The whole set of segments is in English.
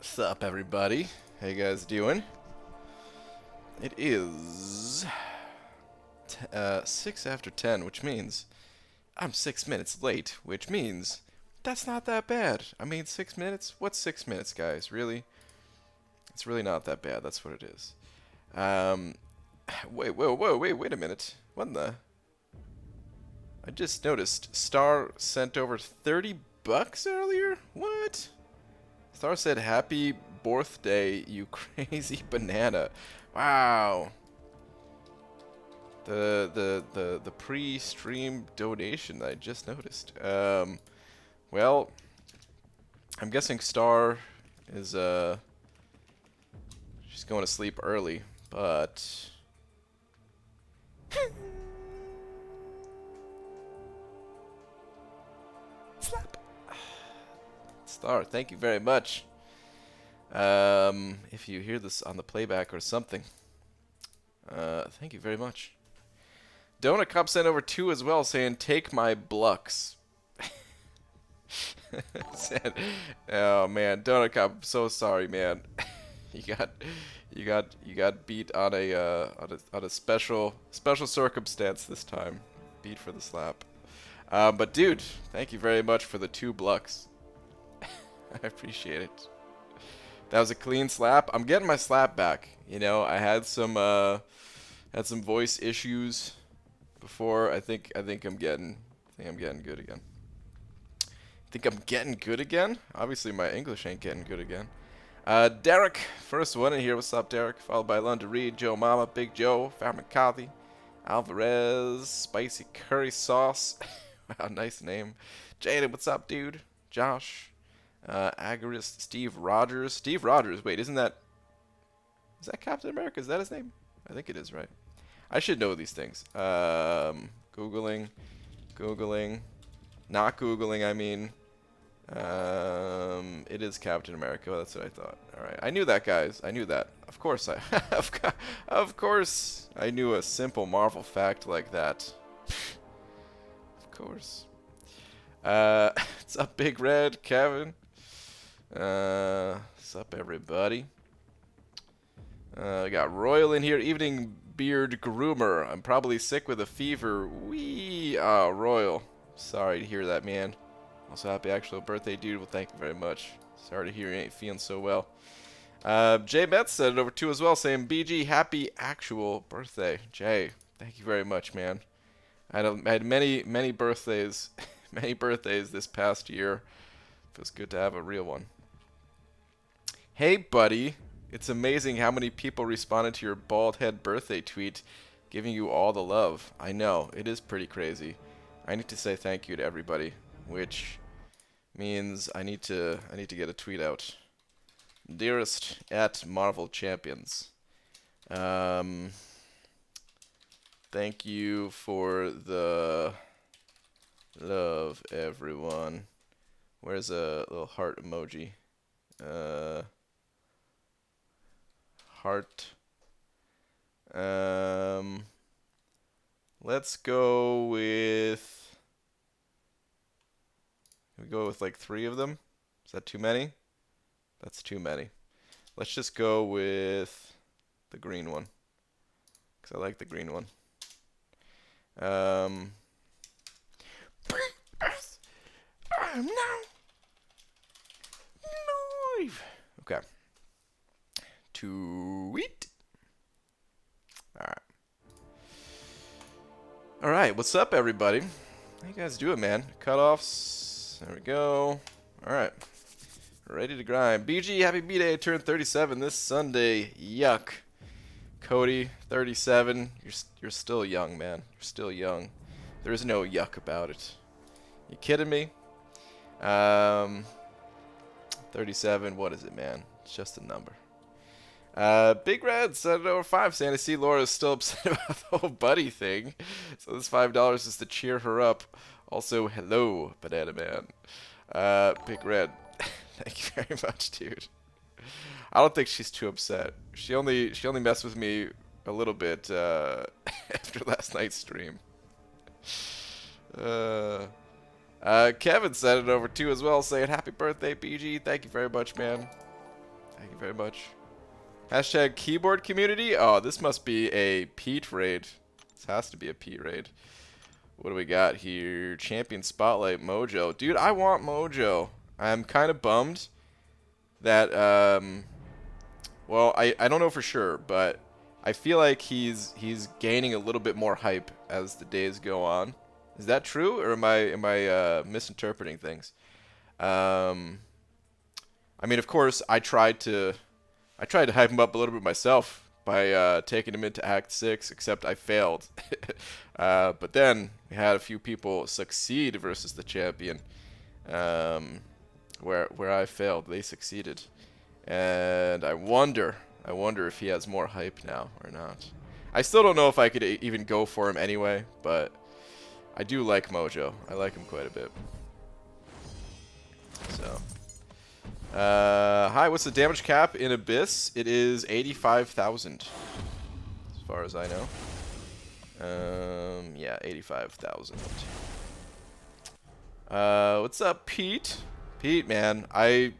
What's up, everybody? How you guys doing? It is 6 after 10, which means I'm 6 minutes late, which means that's not that bad. I mean, 6 minutes? What's 6 minutes, guys? Really? It's really not that bad. That's what it is. Wait a minute. What in the? I just noticed Star sent over $30 earlier? What? Star said, "Happy birthday, you crazy banana." Wow. The pre-stream donation that I just noticed. Well, I'm guessing Star is she's going to sleep early, but slap. Star, thank you very much. If you hear this on the playback or something, thank you very much. Donut Cup sent over 2 as well, saying, "Take my Blux." Said, oh man, Donut Cup, I'm so sorry, man. you got beat on a special circumstance this time. Beat for the slap. But dude, thank you very much for the 2 Blux. I appreciate it. That was a clean slap. I'm getting my slap back. You know, I had some voice issues before. I think I'm getting good again. Think I'm getting good again? Obviously my English ain't getting good again. Derek, first one in here. What's up, Derek? Followed by London Reed, Joe Mama, Big Joe, Farmer McCarthy, Alvarez, Spicy Curry Sauce. Wow, nice name. Jaden, what's up, dude? Josh. Agarist, Steve Rogers. Steve Rogers, wait, is that Captain America? Is that his name? I think it is, right? I should know these things. Googling. Not Googling, I mean. It is Captain America. Oh, that's what I thought. Alright, I knew that, guys. I knew that. Of course of course I knew a simple Marvel fact like that. Of course. What's up, Big Red, Kevin? What's up, everybody? We got Royal in here. Evening Beard Groomer. I'm probably sick with a fever. Wee. Oh, Royal. Sorry to hear that, man. Also, happy actual birthday, dude. Well, thank you very much. Sorry to hear you ain't feeling so well. Jay Metz said it over 2 as well, saying, "BG, happy actual birthday." Jay, thank you very much, man. I had many birthdays, many birthdays this past year. Feels good to have a real one. Hey, buddy. It's amazing how many people responded to your bald head birthday tweet, giving you all the love. I know, it is pretty crazy. I need to say thank you to everybody, which means I need to get a tweet out. Dearest at Marvel Champions. Thank you for the love, everyone. Where's a little heart emoji? Heart. Let's go with... Can we go with like 3 of them? Is that too many? That's too many. Let's just go with the green one, because I like the green one. I'm now live. Okay. Tweet. Alright, what's up, everybody? How you guys doing, man? Cutoffs. There we go. Alright. Ready to grind. BG, happy B-Day. I turned 37 this Sunday. Yuck. Cody, 37. You're still young, man. You're still young. There is no yuck about it. You kidding me? 37. What is it, man? It's just a number. Big Red said it over 5, saying I see Laura is still upset about the whole buddy thing. So this $5 is to cheer her up. Also, hello, Banana Man. Big Red, thank you very much, dude. I don't think she's too upset. She only messed with me a little bit after last night's stream. Kevin said it over 2 as well, saying happy birthday, BG. Thank you very much, man. Thank you very much. Hashtag keyboard community. Oh, this must be a Pete raid. This has to be a Pete raid. What do we got here? Champion Spotlight Mojo. Dude, I want Mojo. I'm kind of bummed that, well, I don't know for sure, but I feel like he's gaining a little bit more hype as the days go on. Is that true, or am I misinterpreting things? I mean, of course, I tried to hype him up a little bit myself by taking him into Act 6, except I failed. But then we had a few people succeed versus the champion, where I failed. They succeeded, and I wonder if he has more hype now or not. I still don't know if I could even go for him anyway, but I do like Mojo. I like him quite a bit. So. Hi, what's the damage cap in Abyss? It is 85,000, as far as I know. Yeah, 85,000. What's up, Pete? Pete, man, I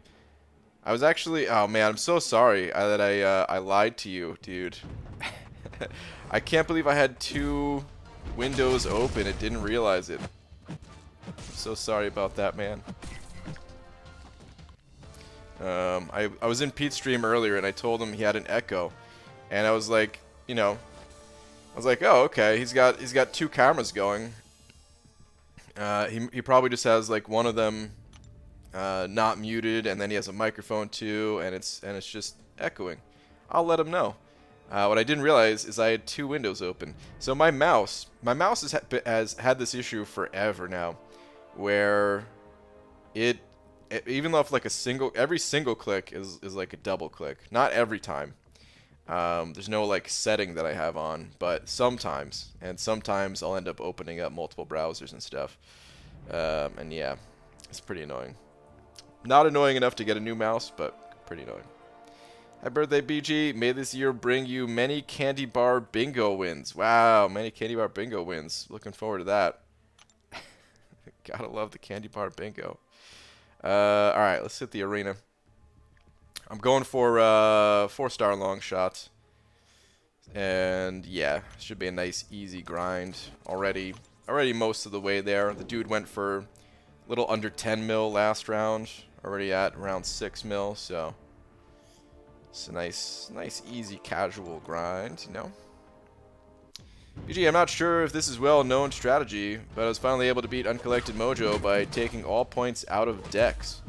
was actually, oh man, I'm so sorry that I lied to you, dude. I can't believe I had 2 windows open. It didn't realize it. I'm so sorry about that, man. I was in Pete's stream earlier and I told him he had an echo, and I was like, you know, I was like, oh, okay, he's got 2 cameras going. He probably just has like one of them not muted, and then he has a microphone too, and it's just echoing. I'll let him know. What I didn't realize is I had 2 windows open. So my mouse has had this issue forever now, where even though if like every single click is like a double click. Not every time. There's no like setting that I have on, but sometimes I'll end up opening up multiple browsers and stuff. And yeah, it's pretty annoying. Not annoying enough to get a new mouse, but pretty annoying. Happy birthday, BG. May this year bring you many candy bar bingo wins. Wow, many candy bar bingo wins. Looking forward to that. Gotta love the candy bar bingo. Alright, let's hit the arena. I'm going for 4-star long shots. And yeah, should be a nice easy grind. Already most of the way there. The dude went for a little under 10 mil last round. Already at around 6 mil, so it's a nice easy casual grind, you know. BG, I'm not sure if this is well-known strategy, but I was finally able to beat Uncollected Mojo by taking all points out of decks.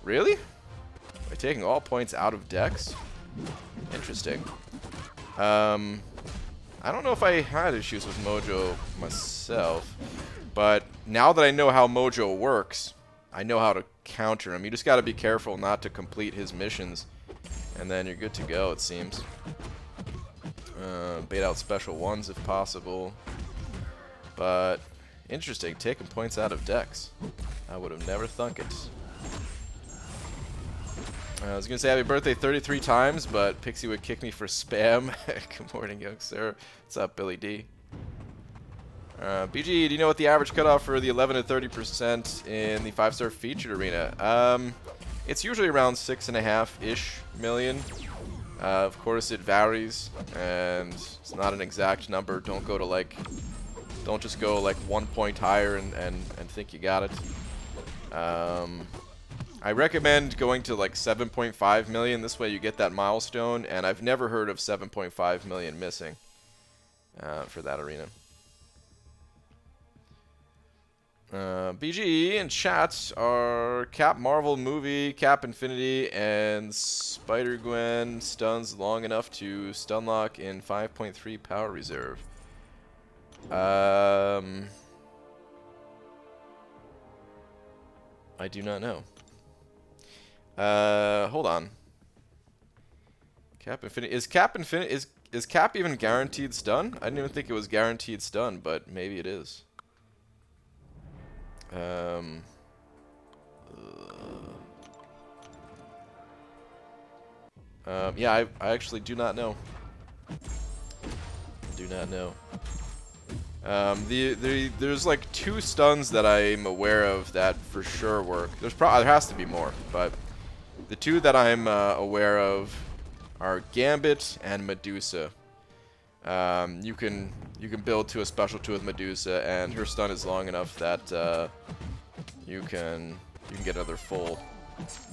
Really? By taking all points out of decks? Interesting. I don't know if I had issues with Mojo myself, but now that I know how Mojo works, I know how to counter him. You just gotta be careful not to complete his missions, and then you're good to go, it seems. Bait out special ones if possible. But interesting, taking points out of decks. I would have never thunk it. I was going to say happy birthday 33 times, but Pixie would kick me for spam. Good morning, young sir. What's up, Billy D? BG, do you know what the average cutoff for the 11 to 30% in the 5-star featured arena? It's usually around 6.5-ish million. Of course, it varies, and it's not an exact number. Don't just go like 1 point higher and think you got it. I recommend going to like 7.5 million. This way you get that milestone, and I've never heard of 7.5 million missing for that arena. BG and chats are Cap Marvel movie, Cap Infinity, and Spider-Gwen stuns long enough to stunlock in 5.3 power reserve. I do not know. Hold on. Cap Infinity is Cap even guaranteed stun? I didn't even think it was guaranteed stun, but maybe it is. Yeah, I actually do not know. Do not know. There's like 2 stuns that I'm aware of that for sure work. There has to be more, but The two that I'm aware of are Gambit and Medusa. You can build to a special 2 with Medusa, and her stun is long enough that you can get another full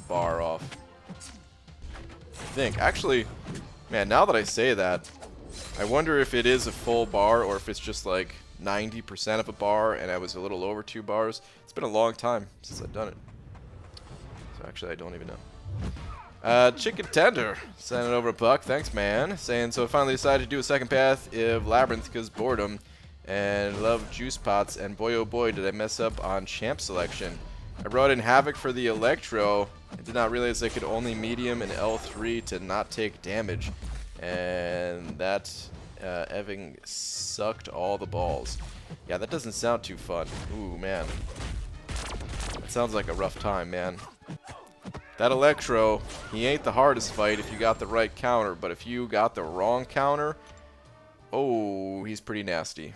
bar off. I think. Actually, man, now that I say that, I wonder if it is a full bar or if it's just like 90% of a bar and I was a little over 2 bars. It's been a long time since I've done it. So actually, I don't even know. Chicken Tender, sending over a buck. Thanks, man. Saying, so I finally decided to do a second path of Labyrinth because boredom and love juice pots. And boy, oh boy, did I mess up on champ selection. I brought in Havoc for the Electro. I did not realize I could only medium and L3 to not take damage. And that Eving sucked all the balls. Yeah, that doesn't sound too fun. Ooh, man. That sounds like a rough time, man. That Electro, he ain't the hardest fight if you got the right counter, but if you got the wrong counter, oh, he's pretty nasty.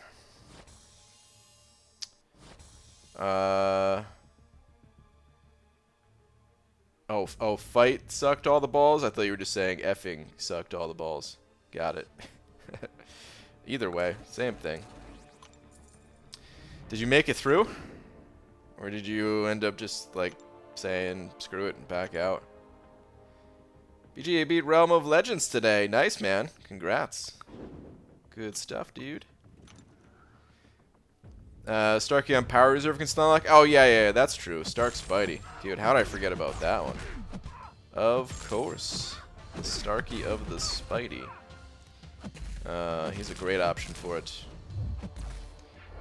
Oh, fight sucked all the balls? I thought you were just saying effing sucked all the balls. Got it. Either way, same thing. Did you make it through? Or did you end up just, like, saying screw it and back out? BGA beat Realm of Legends today. Nice, man. Congrats. Good stuff, dude. Starkey on Power Reserve can stun lock. Oh, yeah, that's true. Stark Spidey. Dude, how did I forget about that one? Of course. The Starkey of the Spidey. He's a great option for it.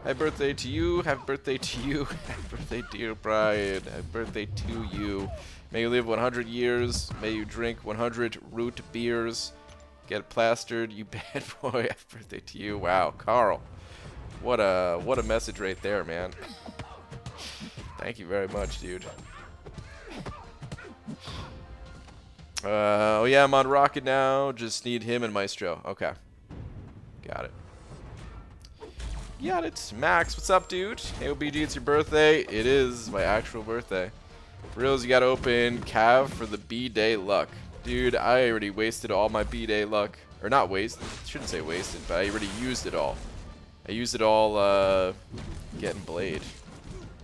Happy birthday to you. Happy birthday to you. Happy birthday, dear Brian. Happy birthday to you. May you live 100 years. May you drink 100 root beers. Get plastered, you bad boy. Happy birthday to you. Wow, Carl. What a message right there, man. Thank you very much, dude. Oh yeah, I'm on Rocket now. Just need him and Maestro. Okay. Got it. Got it. Max, what's up, dude? Hey, OBG, it's your birthday. It is my actual birthday. For reals, you gotta open Cav for the B-Day luck. Dude, I already wasted all my B-Day luck. Or not wasted. Shouldn't say wasted, but I already used it all. I used it all, getting Blade.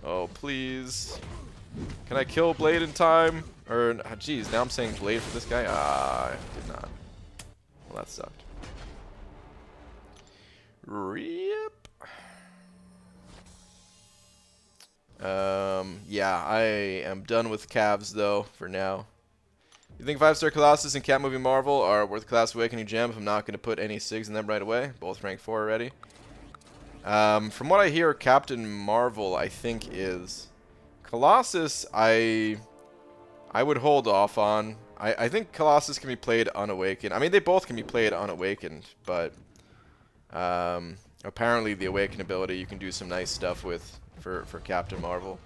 Oh, please. Can I kill Blade in time? Or, geez, now I'm saying Blade for this guy? Ah, I did not. Well, that sucked. Rip. Yeah, I am done with Cavs, though, for now. You think 5-star Colossus and Cat Movie Marvel are worth Class Awakening Gem if I'm not going to put any SIGs in them right away? Both rank 4 already. From what I hear, Captain Marvel, I think, is. Colossus, I would hold off on. I think Colossus can be played unawakened. I mean, they both can be played unawakened, but apparently the Awaken ability you can do some nice stuff with for Captain Marvel.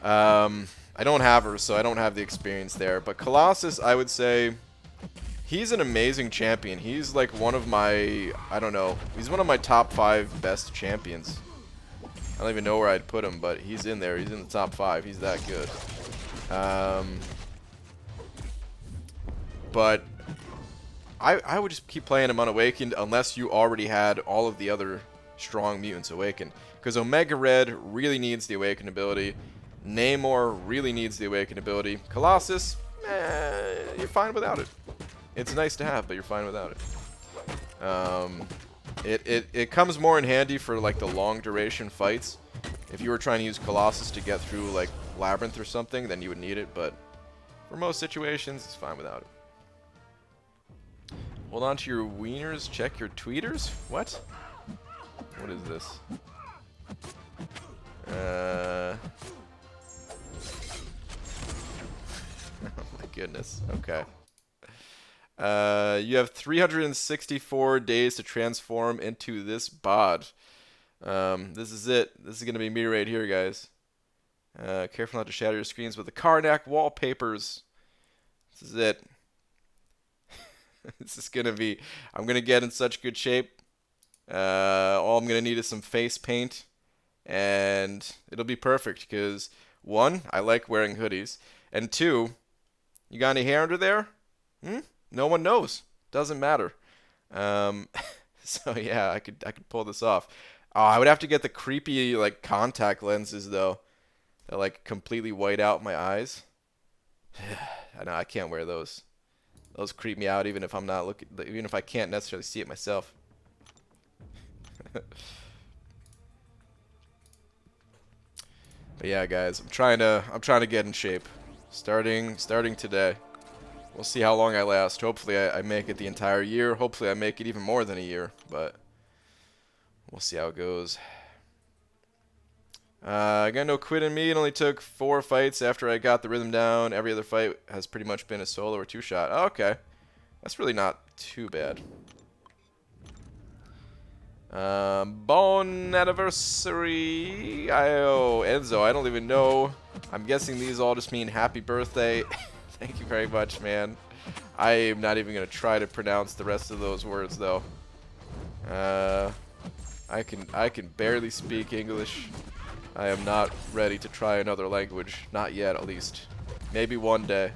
I don't have her, so I don't have the experience there. But Colossus, I would say, he's an amazing champion. He's like one of my, I don't know, he's one of my top 5 best champions. I don't even know where I'd put him, but he's in there. He's in the top 5. He's that good. But I would just keep playing him unawakened unless you already had all of the other strong mutants awakened. Because Omega Red really needs the awakened ability. Namor really needs the awakened ability. Colossus, you're fine without it. It's nice to have, but you're fine without it. It comes more in handy for like the long duration fights. If you were trying to use Colossus to get through like Labyrinth or something, then you would need it, but for most situations, it's fine without it. Hold on to your wieners, check your tweeters? What? What is this? Oh my goodness. Okay. You have 364 days to transform into this bod. This is it. This is going to be me right here, guys. Careful not to shatter your screens with the Karnak wallpapers. This is it. This is going to be... I'm going to get in such good shape. All I'm going to need is some face paint. And it'll be perfect because, 1, I like wearing hoodies. And 2, You got any hair under there? No one knows. Doesn't matter. So yeah, I could pull this off. Oh, I would have to get the creepy like contact lenses though, that like completely white out my eyes. I know I can't wear those. Those creep me out even if I'm not looking, even if I can't necessarily see it myself. But yeah, guys, I'm trying to get in shape. Starting today. We'll see how long I last. Hopefully I make it the entire year. Hopefully I make it even more than a year, but we'll see how it goes. I got no quit in me. It only took 4 fights after I got the rhythm down. Every other fight has pretty much been a solo or 2-shot. Oh, okay. That's really not too bad. Bon anniversary. Enzo, I don't even know. I'm guessing these all just mean happy birthday. Thank you very much, man. I am not even going to try to pronounce the rest of those words, though. I can barely speak English. I am not ready to try another language. Not yet, at least. Maybe one day.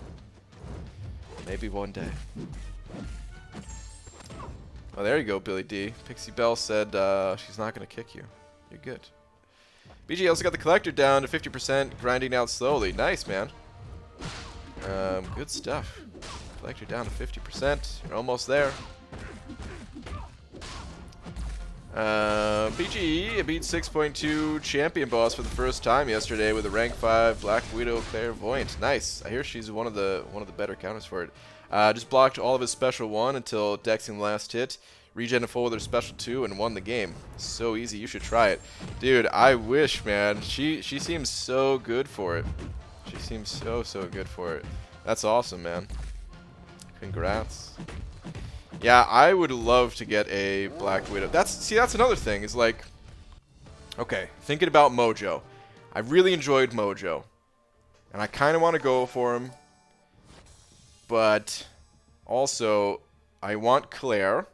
Maybe one day. Oh, there you go, Billy D. Pixie Bell said she's not going to kick you. You're good. BG also got the collector down to 50%, grinding out slowly. Nice, man. Good stuff. Collector down to 50%. You're almost there. BG beat 6.2 champion boss for the first time yesterday with a rank 5 Black Widow Clairvoyant. Nice. I hear she's one of the better counters for it. Just blocked all of his special 1 until dexing the last hit. Regen full with her special 2 and won the game. So easy. You should try it. Dude, I wish, man. She seems so good for it. She seems so good for it. That's awesome, man. Congrats. Yeah, I would love to get a Black Widow. That's another thing. Is like, okay, thinking about Mojo. I really enjoyed Mojo, and I kind of want to go for him. But also, I want Claire.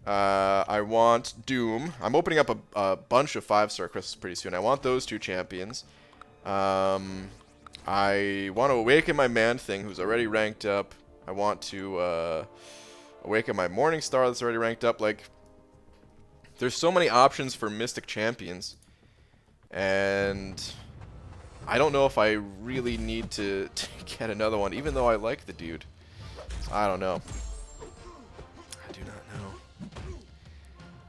I want Doom. I'm opening up a bunch of 5-star crystals pretty soon. I want those 2 champions. I want to awaken my Man-Thing, who's already ranked up. I want to awaken my Morningstar that's already ranked up. Like, there's so many options for Mystic Champions. And I don't know if I really need to get another one, even though I like the dude. I don't know. I do not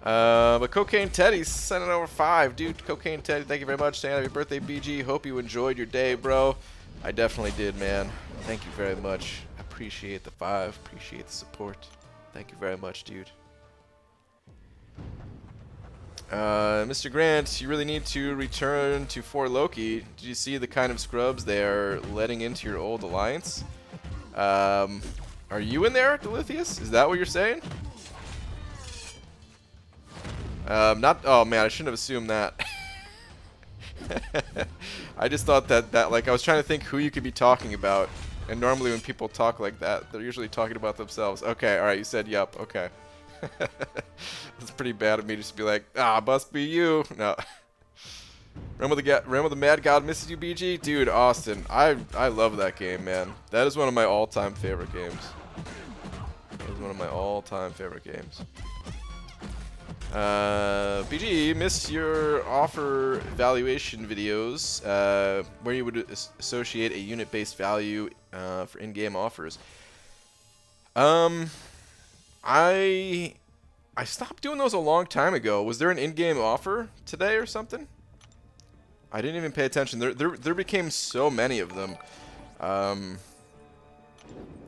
know. But Cocaine Teddy's sending over 5. Dude, Cocaine Teddy, thank you very much. Saying happy birthday, BG. Hope you enjoyed your day, bro. I definitely did, man. Thank you very much. Appreciate the 5. Appreciate the support. Thank you very much, dude. Mr. Grant, you really need to return to 4 Loki. Did you see the kind of scrubs they are letting into your old alliance? Are you in there, Delithius? Is that what you're saying? Not. Oh man, I shouldn't have assumed that. I just thought that like I was trying to think who you could be talking about, and normally when people talk like that, they're usually talking about themselves. Okay, all right, you said yup. Okay. It's pretty bad of me just to be like, must be you. No. Realm of the Mad God misses you, BG? Dude, Austin, I love that game, man. That is one of my all-time favorite games. That is one of my all-time favorite games. BG, missed your offer valuation videos, where you would associate a unit-based value for in-game offers. I stopped doing those a long time ago. Was there an in-game offer today or something? I didn't even pay attention. There became so many of them.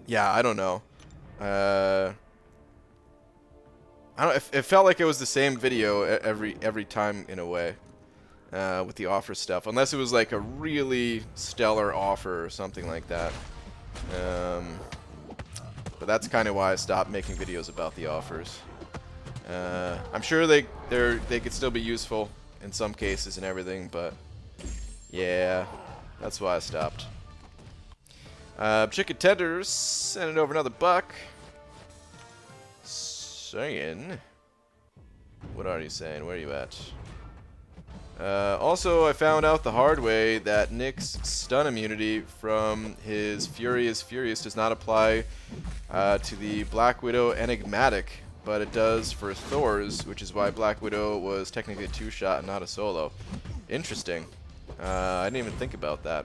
Yeah, I don't know. I don't. It felt like it was the same video every time in a way, with the offer stuff. Unless it was like a really stellar offer or something like that. But that's kind of why I stopped making videos about the offers. I'm sure they could still be useful in some cases and everything, but yeah, that's why I stopped. Chicken Tenders sending over another buck. Saying, what are you saying? Where are you at? Also, I found out the hard way that Nick's stun immunity from his Furious does not apply to the Black Widow Enigmatic, but it does for Thor's, which is why Black Widow was technically a 2-shot and not a solo. Interesting. I didn't even think about that.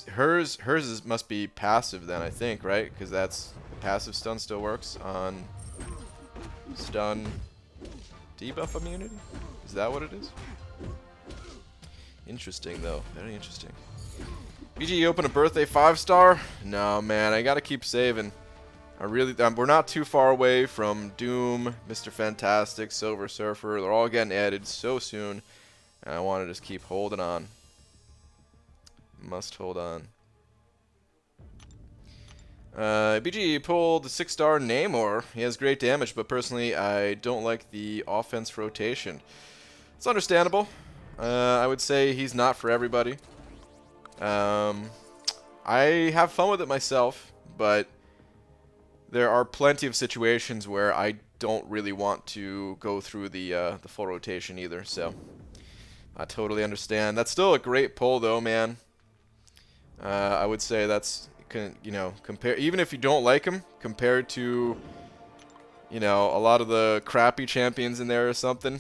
Hers must be passive then, I think, right? Because that's passive stun still works on stun debuff immunity? Is that what it is? Interesting, though. Very interesting. BG, open a birthday 5-star? No, man. I gotta keep saving. We're not too far away from Doom, Mr. Fantastic, Silver Surfer. They're all getting added so soon. And I want to just keep holding on. Must hold on. BG pulled the 6-star Namor. He has great damage, but personally, I don't like the offense rotation. It's understandable. I would say he's not for everybody. I have fun with it myself, but there are plenty of situations where I don't really want to go through the full rotation either. So I totally understand. That's still a great pull, though, man. I would say that's, you know, even if you don't like him, compared to, you know, a lot of the crappy champions in there or something,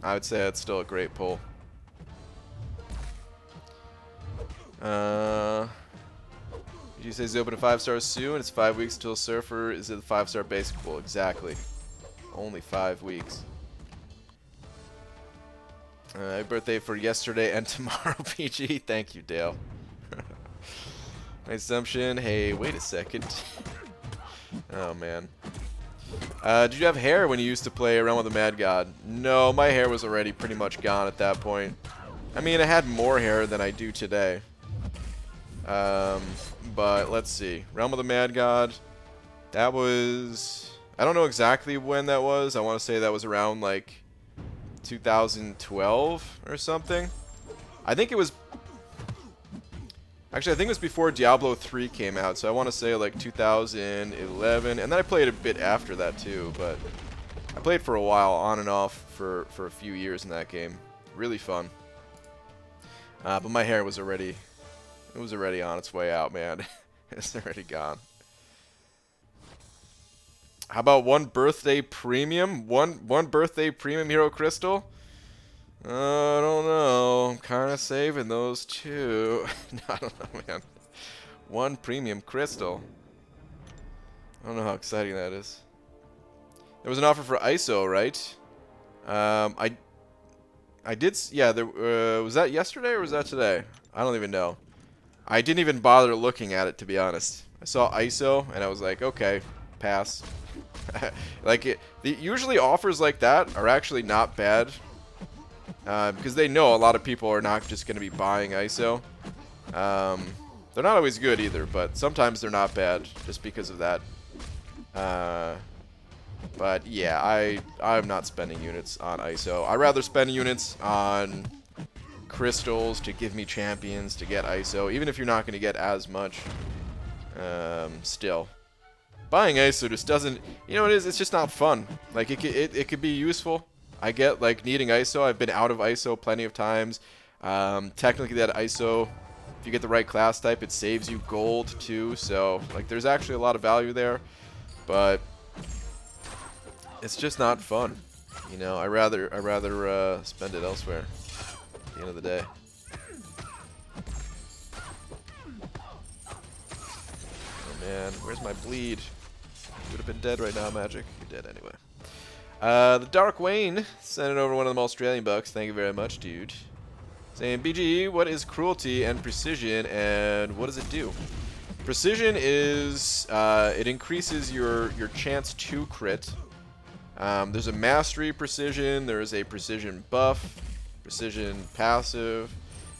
I would say it's still a great pull. You say he's open to 5-stars soon. It's 5 weeks till Surfer is at the 5-star basic pool. Exactly. Only 5 weeks. Happy birthday for yesterday and tomorrow, PG. Thank you, Dale. My assumption. Hey, wait a second. Oh, man. Did you have hair when you used to play around with the Mad God? No, my hair was already pretty much gone at that point. I mean, I had more hair than I do today. But let's see. Realm of the Mad God. That was... I don't know exactly when that was. I want to say that was around, like, 2012 or something. I think it was... Actually, I think it was before Diablo 3 came out, so I want to say like 2011, and then I played a bit after that too, but I played for a while, on and off, for a few years in that game. Really fun. But my hair was already, it was already on its way out, man. It's already gone. How about one birthday premium? One birthday premium Hero Crystal? I don't know. I'm kind of saving those too. No, I don't know, man. One premium crystal. I don't know how exciting that is. There was an offer for ISO, right? I did. Yeah. There was that yesterday or was that today? I don't even know. I didn't even bother looking at it, to be honest. I saw ISO and I was like, okay, pass. Like usually offers like that are actually not bad. Because they know a lot of people are not just going to be buying ISO. They're not always good either, but sometimes they're not bad just because of that. But yeah, I'm not spending units on ISO. I'd rather spend units on crystals to give me champions to get ISO, even if you're not going to get as much. Still, buying ISO just doesn't. You know what it is? It's just not fun. Like it could be useful. I get like needing ISO. I've been out of ISO plenty of times. Technically that ISO, if you get the right class type, it saves you gold too. So like there's actually a lot of value there, but it's just not fun. You know, I rather spend it elsewhere at the end of the day. Oh man, where's my bleed? You would have been dead right now, Magic. You're dead anyway. The Dark Wayne sent it over one of them Australian bucks. Thank you very much, dude. Saying, BGE, what is cruelty and precision, and what does it do? Precision is it increases your chance to crit. There's a mastery precision. There's a precision buff, precision passive,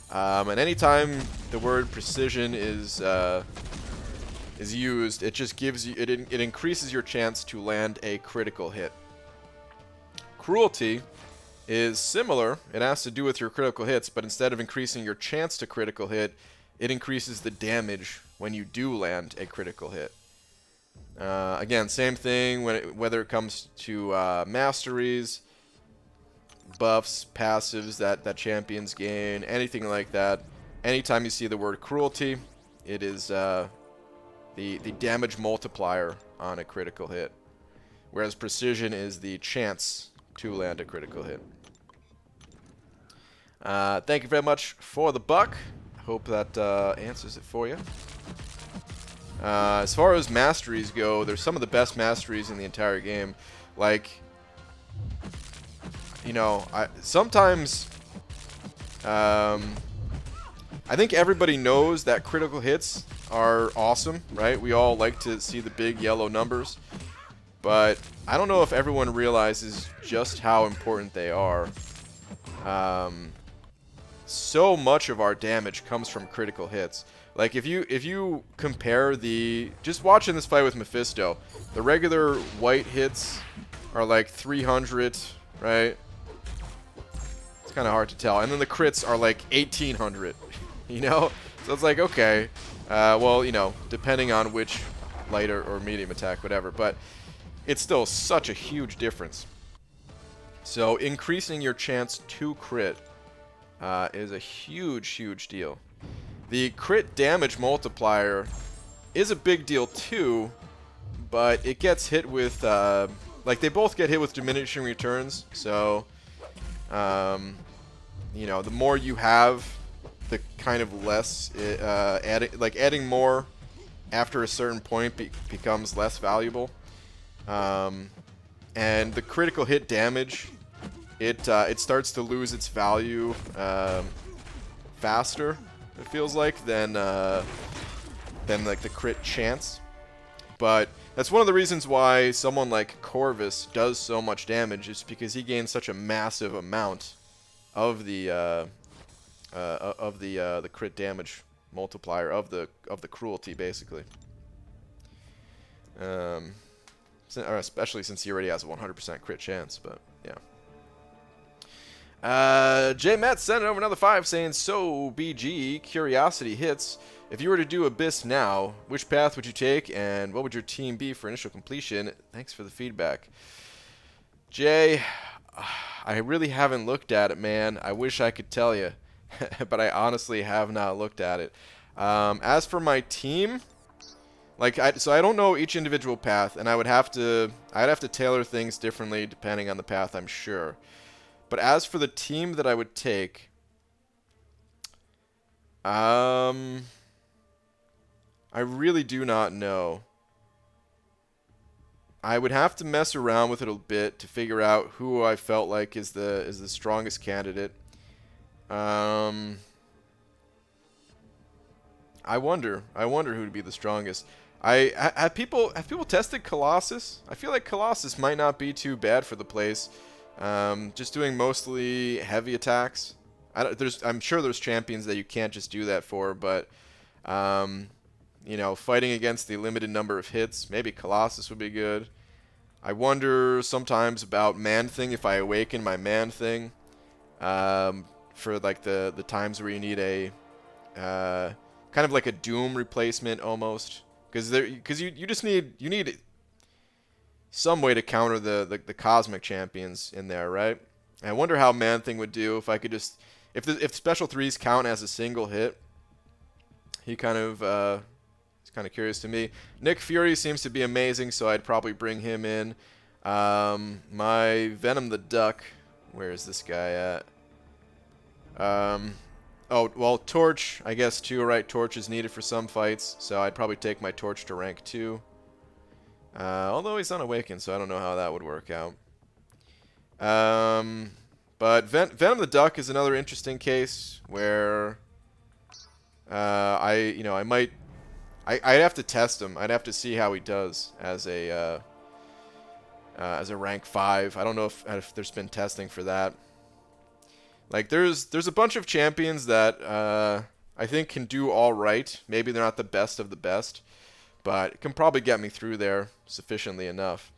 and anytime the word precision is used, it just gives you it increases your chance to land a critical hit. Cruelty is similar. It has to do with your critical hits, but instead of increasing your chance to critical hit, it increases the damage when you do land a critical hit. Again, same thing whether it comes to masteries. buffs, passives that champions gain, anything like that. Anytime you see the word cruelty, it is the damage multiplier on a critical hit. Whereas precision is the chance to land a critical hit. Thank you very much for the buck. Hope that answers it for you. As far as masteries go, there's some of the best masteries in the entire game. Like, you know, sometimes I think everybody knows that critical hits are awesome, right? We all like to see the big yellow numbers. But I don't know if everyone realizes just how important they are. So much of our damage comes from critical hits. Like if you compare just watching this fight with Mephisto, the regular white hits are like 300, right? It's kind of hard to tell. And then the crits are like 1800, you know? So it's like, okay, well, you know, depending on which light or medium attack, whatever. But it's still such a huge difference. So increasing your chance to crit is a huge, huge deal. The crit damage multiplier is a big deal too, but it gets hit with, like they both get hit with diminishing returns. So, you know, the more you have, the kind of less, adding more after a certain point becomes less valuable. And the critical hit damage, it starts to lose its value faster, it feels like, than like the crit chance. But that's one of the reasons why someone like Corvus does so much damage, is because he gains such a massive amount of the crit damage multiplier of the cruelty, basically. Especially since he already has a 100% crit chance, but yeah. J Matt sent over another 5 saying, so BG, curiosity hits. If you were to do Abyss now, which path would you take, and what would your team be for initial completion? Thanks for the feedback. Jay, I really haven't looked at it, man. I wish I could tell you, but I honestly have not looked at it. As for my team, so I don't know each individual path, and I'd have to tailor things differently depending on the path, I'm sure. But as for the team that I would take, I really do not know. I would have to mess around with it a bit to figure out who I felt like is the strongest candidate. I wonder who would be the strongest. Have people tested Colossus? I feel like Colossus might not be too bad for the place. Just doing mostly heavy attacks. I'm sure there's champions that you can't just do that for, but you know, fighting against the limited number of hits, maybe Colossus would be good. I wonder sometimes about Man-Thing, if I awaken my Man-Thing, for like the times where you need a kind of like a Doom replacement almost, because you just need some way to counter the cosmic champions in there, right? And I wonder how Man-Thing would do if I could just, if special 3s count as a single hit. He kind of it's kind of curious to me. Nick Fury seems to be amazing, so I'd probably bring him in. My Venom the Duck, where is this guy at? Oh, well, Torch, I guess too, right? Torch is needed for some fights, so I'd probably take my Torch to rank 2. Although he's unawakened, so I don't know how that would work out. But Venom the Duck is another interesting case where I'd have to test him. I'd have to see how he does as a rank 5. I don't know if there's been testing for that. Like there's a bunch of champions that I think can do all right. Maybe they're not the best of the best, but it can probably get me through there sufficiently enough.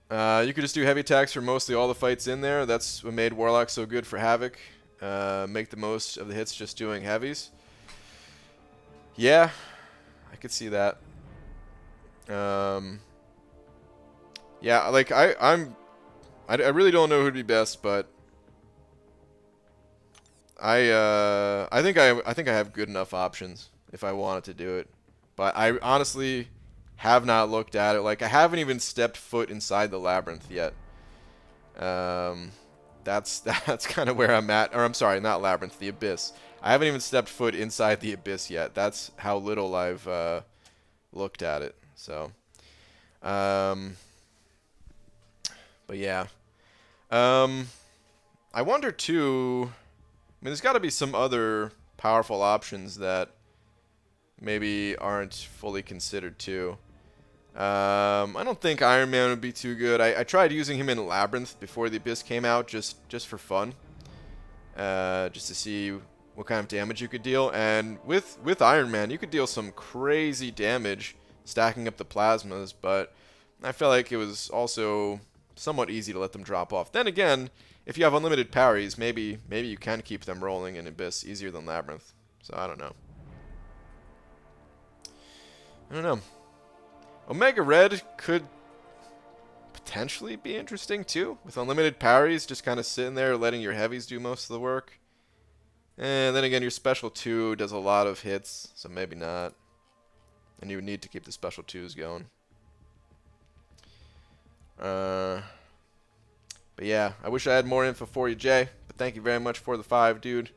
You could just do heavy attacks for mostly all the fights in there. That's what made Warlock so good for Havoc. Make the most of the hits just doing heavies. Yeah, I could see that. Yeah, like I really don't know who'd be best, but I think I have good enough options if I wanted to do it. But I honestly have not looked at it. Like, I haven't even stepped foot inside the labyrinth yet. That's kind of where I'm at. Or I'm sorry, not labyrinth, the abyss. I haven't even stepped foot inside the abyss yet. That's how little I've looked at it. So, but yeah. I wonder too. I mean, there's got to be some other powerful options that maybe aren't fully considered too. I don't think Iron Man would be too good. I tried using him in Labyrinth before the Abyss came out, just for fun, just to see what kind of damage you could deal. And with Iron Man, you could deal some crazy damage stacking up the plasmas, but I felt like it was also somewhat easy to let them drop off. Then again, if you have unlimited parries, maybe you can keep them rolling in Abyss easier than Labyrinth. So I don't know. Omega Red could potentially be interesting too, with unlimited parries, just kind of sitting there letting your heavies do most of the work. And then again, your special 2 does a lot of hits, so maybe not. And you would need to keep the special 2s going. But yeah, I wish I had more info for you, Jay. But thank you very much for the 5, dude.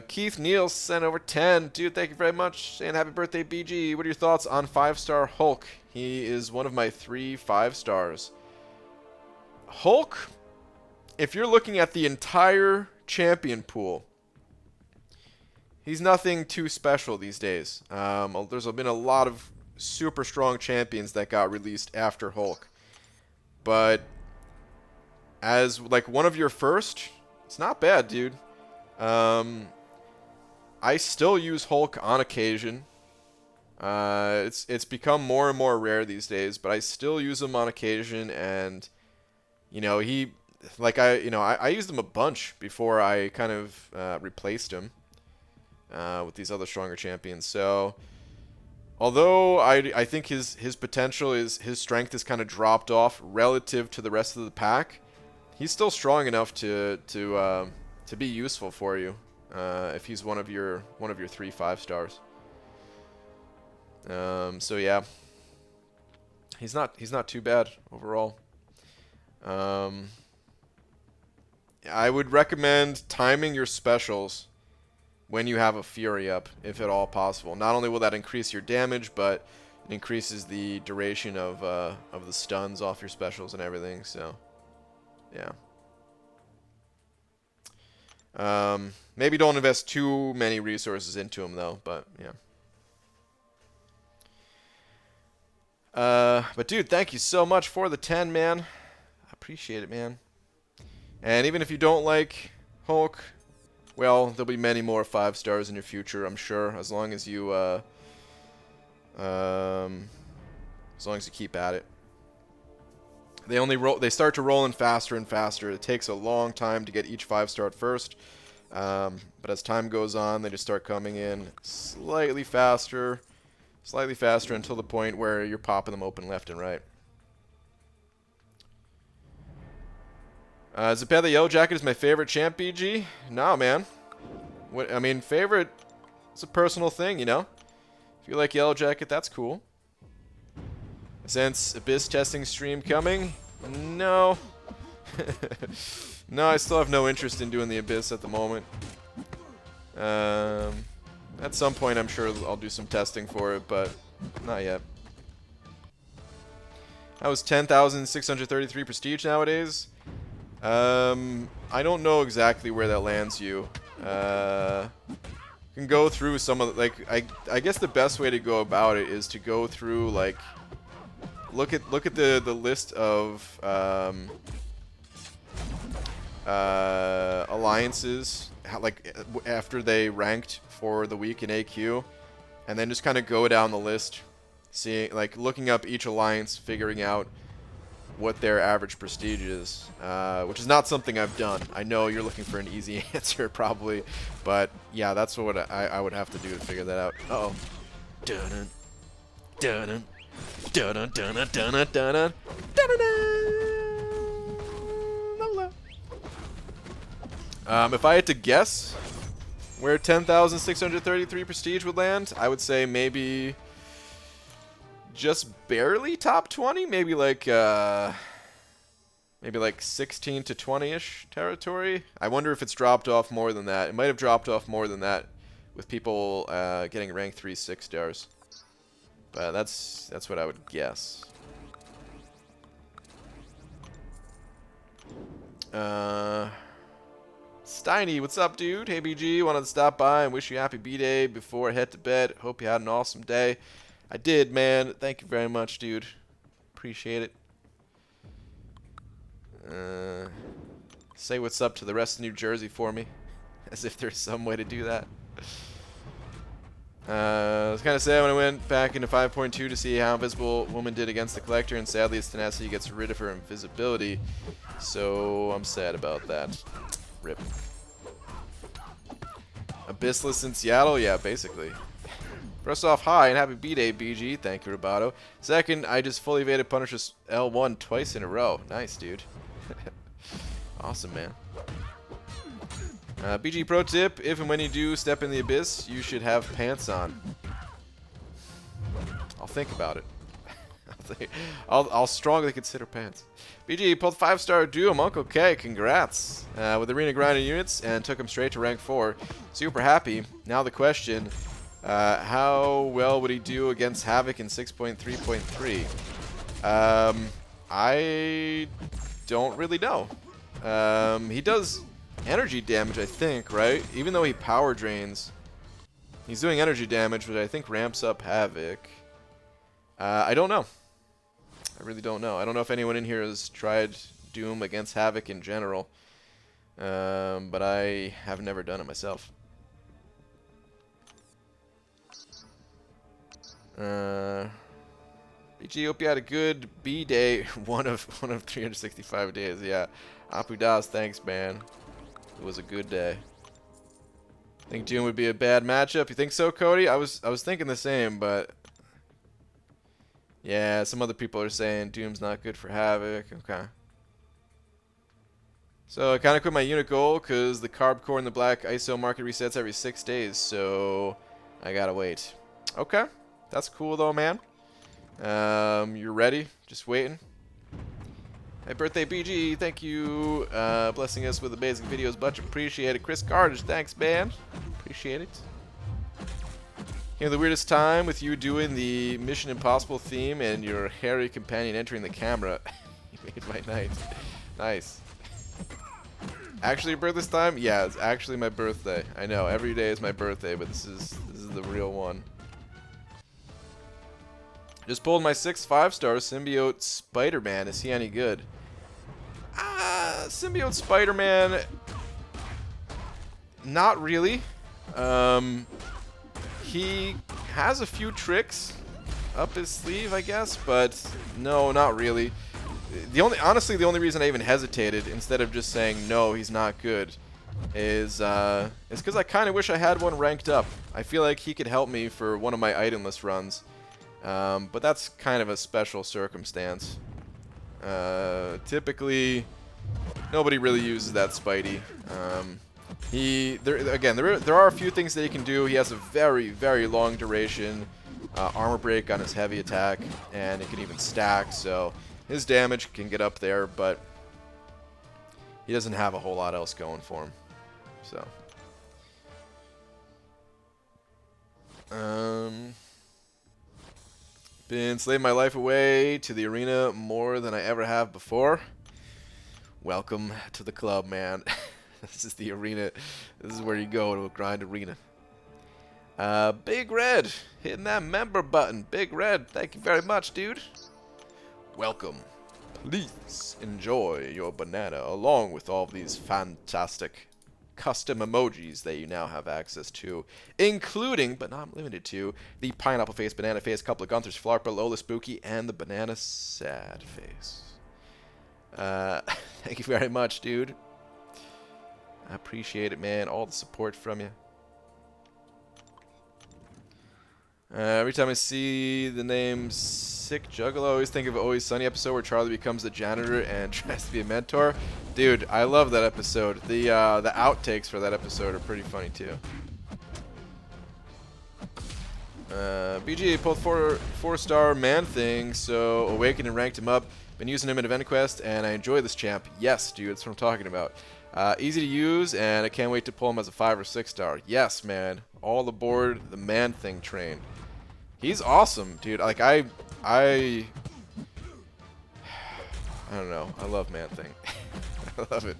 Keith Neal sent over 10. Dude, thank you very much. And happy birthday, BG. What are your thoughts on 5-star Hulk? He is one of my 3 5-stars. Hulk, if you're looking at the entire champion pool, he's nothing too special these days. There's been a lot of super strong champions that got released after Hulk. But as like one of your first, it's not bad, dude. I still use Hulk on occasion. It's become more and more rare these days, but I still use him on occasion, and you know, I used him a bunch before I kind of replaced him with these other stronger champions. So although I think his potential is, his strength has kind of dropped off relative to the rest of the pack, he's still strong enough to be useful for you if he's one of your 3 5-stars. So yeah, he's not too bad overall. I would recommend timing your specials when you have a Fury up, if at all possible. Not only will that increase your damage, but it increases the duration of the stuns off your specials and everything. So yeah. Maybe don't invest too many resources into him though, but yeah. But dude, thank you so much for the 10, man. I appreciate it, man. And even if you don't like Hulk, well, there'll be many more 5-stars in your future, I'm sure, as long as you keep at it. They start to roll in faster and faster. It takes a long time to get each 5-star at first. But as time goes on, they just start coming in slightly faster until the point where you're popping them open left and right. Is it bad that Yellow Jacket is my favorite champ, BG? No, man. I mean, favorite, it's a personal thing, you know? If you like Yellow Jacket, that's cool. Since Abyss testing stream coming? No. No, I still have no interest in doing the Abyss at the moment. At some point, I'm sure I'll do some testing for it, but not yet. That was 10,633 prestige nowadays. I don't know exactly where that lands you. You can go through some of the, like, I guess the best way to go about it is to go through, like, look at the list of alliances, like after they ranked for the week in AQ, and then just kind of go down the list, seeing, like, looking up each alliance, figuring out what their average prestige is, which is not something I've done. I know you're looking for an easy answer probably, but yeah, that's what I would have to do to figure that out. Uh-oh. Dun-dun. Dun-dun. Dun-dun, dun-dun, dun-dun, dun-dun. Dun-dun-dun. If I had to guess where 10,633 prestige would land, I would say maybe just barely top 20, maybe like 16 to 20-ish territory. I wonder if it's dropped off more than that. It might have dropped off more than that with people getting rank 3 6-stars. But that's what I would guess. Steiny, what's up, dude? Hey, BG, wanted to stop by and wish you a happy B-Day before I head to bed. Hope you had an awesome day. I did, man. Thank you very much, dude. Appreciate it. Say what's up to the rest of New Jersey for me, as if there's some way to do that. I was kind of sad when I went back into 5.2 to see how Invisible Woman did against the Collector, and sadly its tenacity gets rid of her invisibility, so I'm sad about that. Rip. Abyssless in Seattle? Yeah, basically. First off, hi, and happy B-Day, BG. Thank you, Roboto. Second, I just fully evaded Punisher's L1 twice in a row. Nice, dude. Awesome, man. BG pro tip, if and when you do step in the abyss, you should have pants on. I'll think about it. I'll strongly consider pants. BG pulled 5-star Doom, Uncle K, congrats. With arena grinding units and took him straight to rank 4. Super happy. Now the question, how well would he do against Havoc in 6.3.3? I don't really know. He does energy damage, I think, right? Even though he power drains, he's doing energy damage, which I think ramps up Havoc. I don't know. I really don't know. I don't know if anyone in here has tried Doom against Havoc in general, but I have never done it myself. BG, hope you had a good B-Day. one of 365 days. Yeah. Apu Das, thanks, man. It was a good day. Think Doom would be a bad matchup? You think so, Cody? I was thinking the same, but yeah, some other people are saying Doom's not good for Havoc. Okay. So I kind of quit my unit goal because the carb core in the black ISO market resets every 6 days, so I gotta wait. Okay, that's cool though, man. You're ready? Just waiting. Happy birthday, BG. Thank you. Blessing us with amazing videos. Much appreciated. Chris Cartage, thanks, man. Appreciate it. You know, the weirdest time with you doing the Mission Impossible theme and your hairy companion entering the camera. You made my night. Nice. Actually your birthday time? Yeah, it's actually my birthday. I know, every day is my birthday, but this is the real one. Just pulled my 6th 5-star Symbiote Spider-Man. Is he any good? Symbiote Spider-Man, not really. He has a few tricks up his sleeve, I guess, but no, not really. Honestly, the only reason I even hesitated instead of just saying no, he's not good, is because I kind of wish I had one ranked up. I feel like he could help me for one of my itemless runs, but that's kind of a special circumstance. Typically, nobody really uses that Spidey. There are a few things that he can do. He has a very, very long duration armor break on his heavy attack, and it can even stack, so his damage can get up there, but he doesn't have a whole lot else going for him. So, been slaving my life away to the arena more than I ever have before. Welcome to the club, man. This is the arena. This is where you go to a grind arena. Big Red, hitting that member button. Big Red, thank you very much, dude. Welcome. Please enjoy your banana along with all these fantastic custom emojis that you now have access to, including, but not limited to, the pineapple face, banana face, couple of Gunthers, Flarpa, Lola Spooky, and the banana sad face. Thank you very much, dude. I appreciate it, man. All the support from you. Every time I see the name Sick Juggalo, I always think of Always Sunny episode where Charlie becomes the janitor and tries to be a mentor. Dude, I love that episode. The outtakes for that episode are pretty funny too. BG pulled 4-star Man Thing, so awakened and ranked him up. Been using him in Event Quest, and I enjoy this champ. Yes, dude, that's what I'm talking about. Easy to use, and I can't wait to pull him as a 5 or 6-star. Yes, man. All aboard the Man Thing train. He's awesome, dude. Like, I don't know. I love Man Thing. I love it.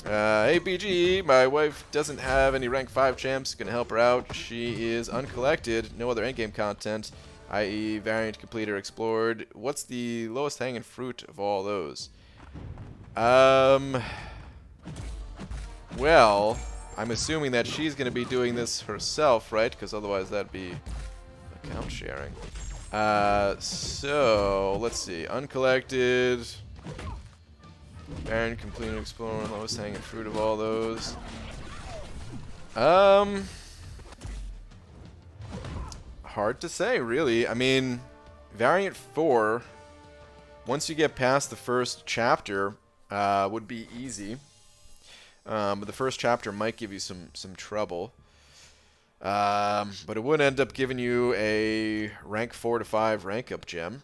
Hey, BG, my wife doesn't have any rank 5 champs. Gonna help her out. She is uncollected. No other endgame content, i.e. variant completed or explored. What's the lowest hanging fruit of all those? Well, I'm assuming that she's gonna be doing this herself, right? Because otherwise that'd be account sharing. So, let's see. Uncollected. Baron, complete and explore, lowest hanging fruit of all those. Hard to say, really. I mean, Variant 4, once you get past the first chapter, would be easy. But the first chapter might give you some trouble. But it would end up giving you a rank 4 to 5 rank up gem.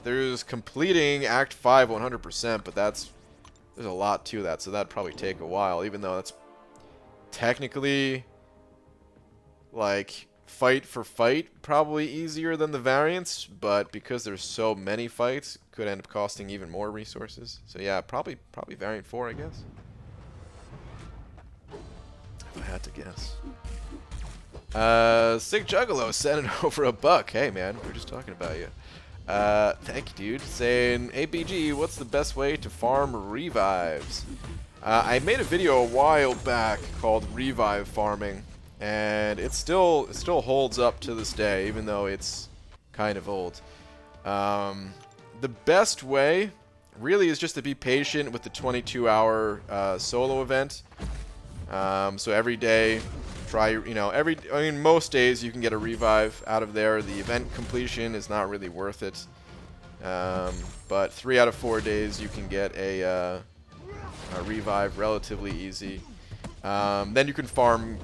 There's completing Act 5 100%, but there's a lot to that, so that'd probably take a while, even though that's technically, like, fight for fight, probably easier than the variants, but because there's so many fights, could end up costing even more resources. So yeah, probably Variant 4, I guess. If I had to guess. Sick Juggalo sending over $1. Hey man, we were just talking about you. Thank you, dude. Saying, hey BG, what's the best way to farm revives? I made a video a while back called Revive Farming, and it still holds up to this day, even though it's kind of old. The best way really is just to be patient with the 22-hour solo event. So every day, try, most days you can get a revive out of there. The event completion is not really worth it. But 3 out of 4 days you can get a revive relatively easy. Then you can farm,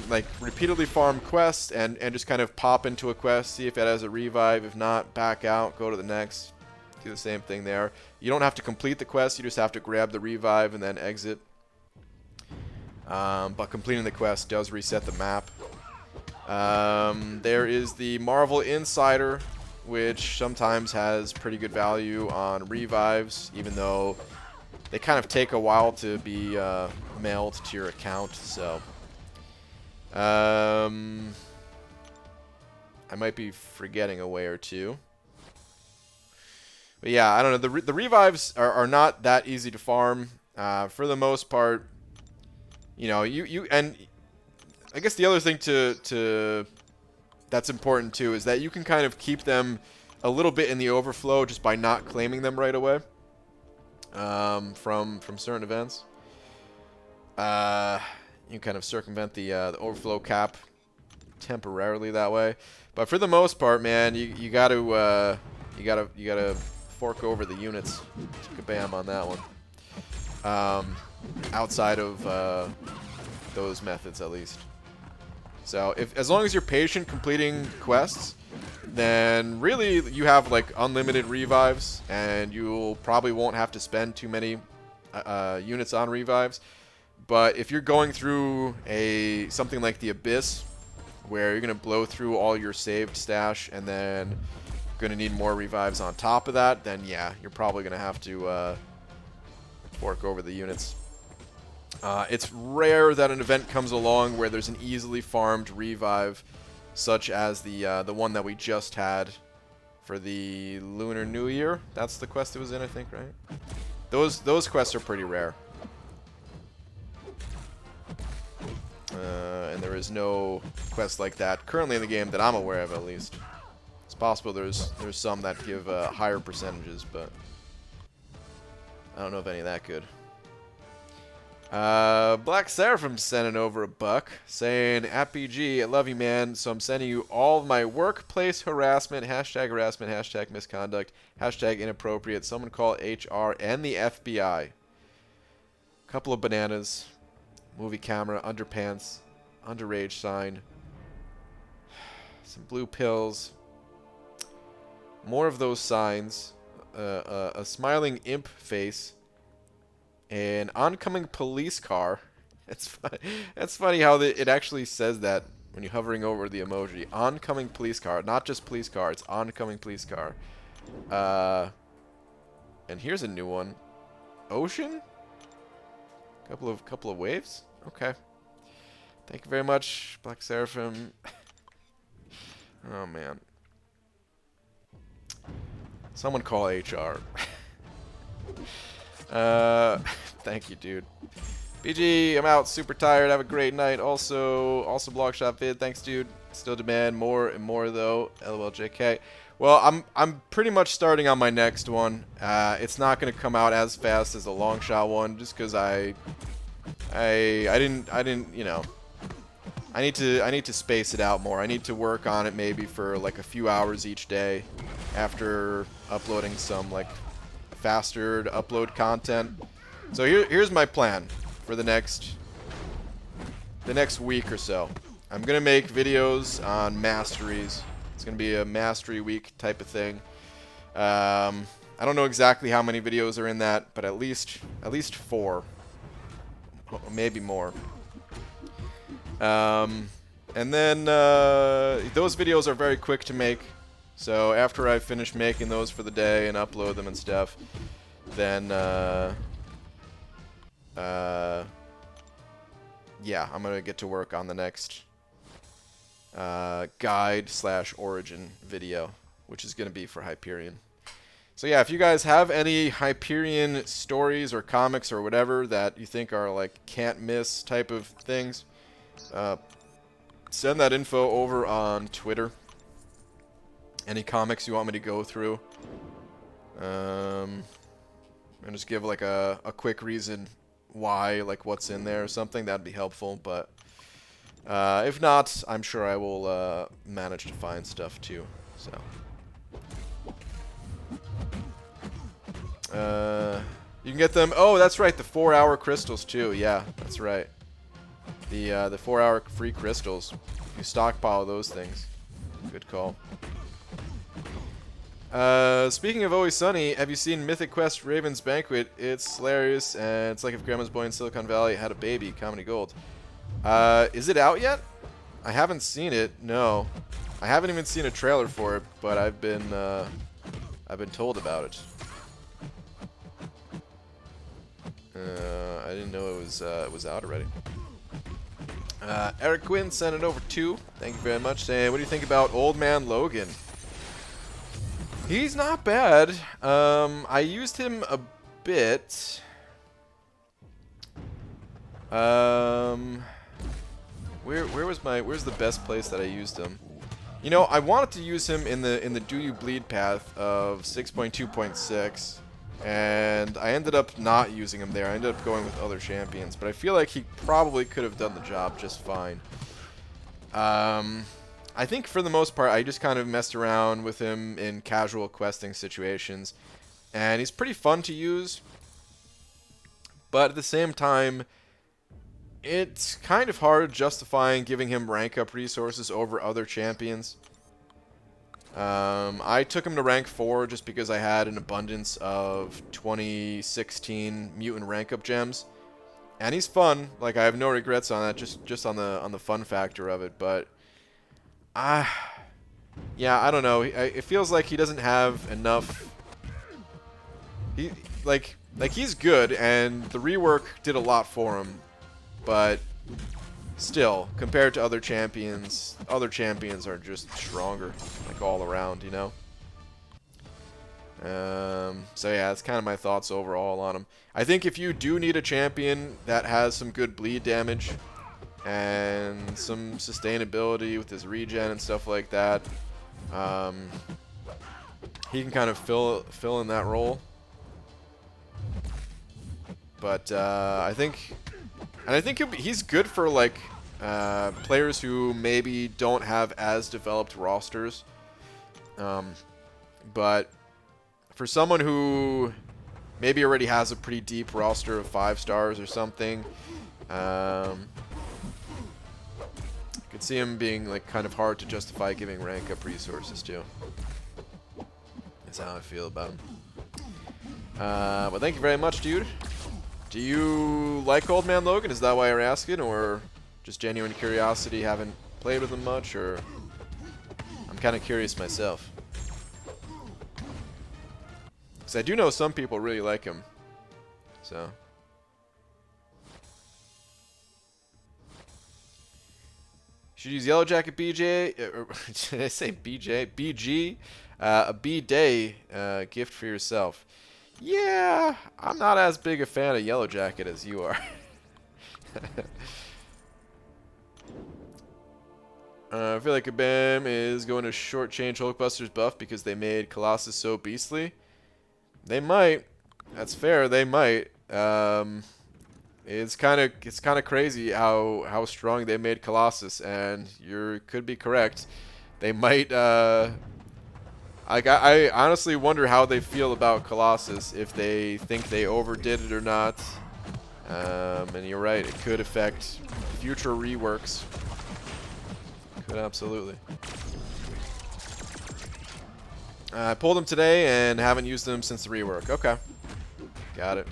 like repeatedly farm quests and just kind of pop into a quest, see if it has a revive. If not, back out, go to the next, do the same thing there. You don't have to complete the quest, you just have to grab the revive and then exit. But completing the quest does reset the map. There is the Marvel Insider, which sometimes has pretty good value on revives, even though they kind of take a while to be mailed to your account. So, I might be forgetting a way or two. But yeah, I don't know. The revives are not that easy to farm. For the most part, and I guess the other thing that's important too is that you can kind of keep them a little bit in the overflow just by not claiming them right away from certain events. You kind of circumvent the overflow cap temporarily that way, but for the most part, man, you gotta fork over the units. Kabam on that one. Outside of those methods, at least. So, as long as you're patient completing quests, then really you have like unlimited revives, and you probably won't have to spend too many units on revives. But if you're going through something like the Abyss, where you're gonna blow through all your saved stash and then gonna need more revives on top of that, then yeah, you're probably gonna have to fork over the units. It's rare that an event comes along where there's an easily farmed revive, such as the one that we just had for the Lunar New Year. That's the quest it was in, I think, right? Those quests are pretty rare. And there is no quest like that currently in the game that I'm aware of, at least. It's possible there's some that give higher percentages, but I don't know of any that good. Black Seraphim sending over a buck, saying, "AppBG, I love you, man. So I'm sending you all of my workplace harassment, hashtag misconduct, hashtag inappropriate. Someone call HR and the FBI. Couple of bananas, movie camera, underpants, underage sign, some blue pills, more of those signs, a smiling imp face." An oncoming police car. It's funny. It's funny how it actually says that when you're hovering over the emoji. Oncoming police car, not just police car. It's oncoming police car. And here's a new one. Ocean. Couple of waves. Okay. Thank you very much, Black Seraphim. Oh man. Someone call HR. Thank you, dude. BG, I'm out. Super tired. Have a great night. Also Longshot vid. Thanks, dude. Still demand more and more though. LOL, JK. Well, I'm pretty much starting on my next one. It's not gonna come out as fast as the Longshot one, just because I didn't, you know. I need to space it out more. I need to work on it maybe for like a few hours each day after uploading some like faster to upload content. So here's my plan for the next week or so. I'm gonna make videos on masteries. It's gonna be a mastery week type of thing. I don't know exactly how many videos are in that, but at least 4, maybe more. And then those videos are very quick to make. So after I finish making those for the day and upload them and stuff, then yeah, I'm gonna get to work on the next guide/origin video, which is gonna be for Hyperion. So yeah, if you guys have any Hyperion stories or comics or whatever that you think are like can't miss type of things, send that info over on Twitter. Any comics you want me to go through, and just give like a quick reason why, like what's in there or something, that'd be helpful. But if not, I'm sure I will manage to find stuff too. So you can get them. Oh, that's right, the 4-hour crystals too. Yeah, that's right. The 4-hour free crystals. You stockpile those things. Good call. Speaking of Always Sunny, have you seen Mythic Quest Raven's Banquet? It's hilarious, and it's like if Grandma's Boy in Silicon Valley had a baby. Comedy gold. Is it out yet? I haven't seen it. No, I haven't even seen a trailer for it, but I've been told about it. I didn't know it was out already. Eric Quinn sent it over too. Thank you very much. Saying, what do you think about Old Man Logan? He's not bad. I used him a bit. Where's the best place that I used him? You know, I wanted to use him in the Do You Bleed path of 6.2.6, and I ended up not using him there. I ended up going with other champions, but I feel like he probably could have done the job just fine. I think for the most part, I just kind of messed around with him in casual questing situations, and he's pretty fun to use, but at the same time, it's kind of hard justifying giving him rank up resources over other champions. I took him to rank 4 just because I had an abundance of 2016 mutant rank up gems, and he's fun. Like, I have no regrets on that, just on the fun factor of it, but yeah, I don't know. It feels like he doesn't have enough. He's good, and the rework did a lot for him, but still, compared to other champions are just stronger, like all around, you know. So yeah, that's kind of my thoughts overall on him. I think if you do need a champion that has some good bleed damage and some sustainability with his regen and stuff like that, he can kind of fill in that role. But I think And I think he's good for like players who maybe don't have as developed rosters. But for someone who maybe already has a pretty deep roster of 5 stars or something, I could see him being like kind of hard to justify giving rank up resources to. That's how I feel about him. But thank you very much, dude. Do you like Old Man Logan? Is that why you're asking, or just genuine curiosity? Haven't played with him much, or I'm kind of curious myself. Because I do know some people really like him. So. Should use Yellow Jacket BJ, or did I say BJ? BG? A B-Day gift for yourself. Yeah, I'm not as big a fan of Yellow Jacket as you are. I feel like Kabam is going to shortchange Hulkbuster's buff because they made Colossus so beastly. They might. That's fair. They might. It's kind of crazy how strong they made Colossus, and you could be correct. They might. I honestly wonder how they feel about Colossus, if they think they overdid it or not. And you're right, it could affect future reworks. Could absolutely. I pulled them today and haven't used them since the rework. Okay. Got it.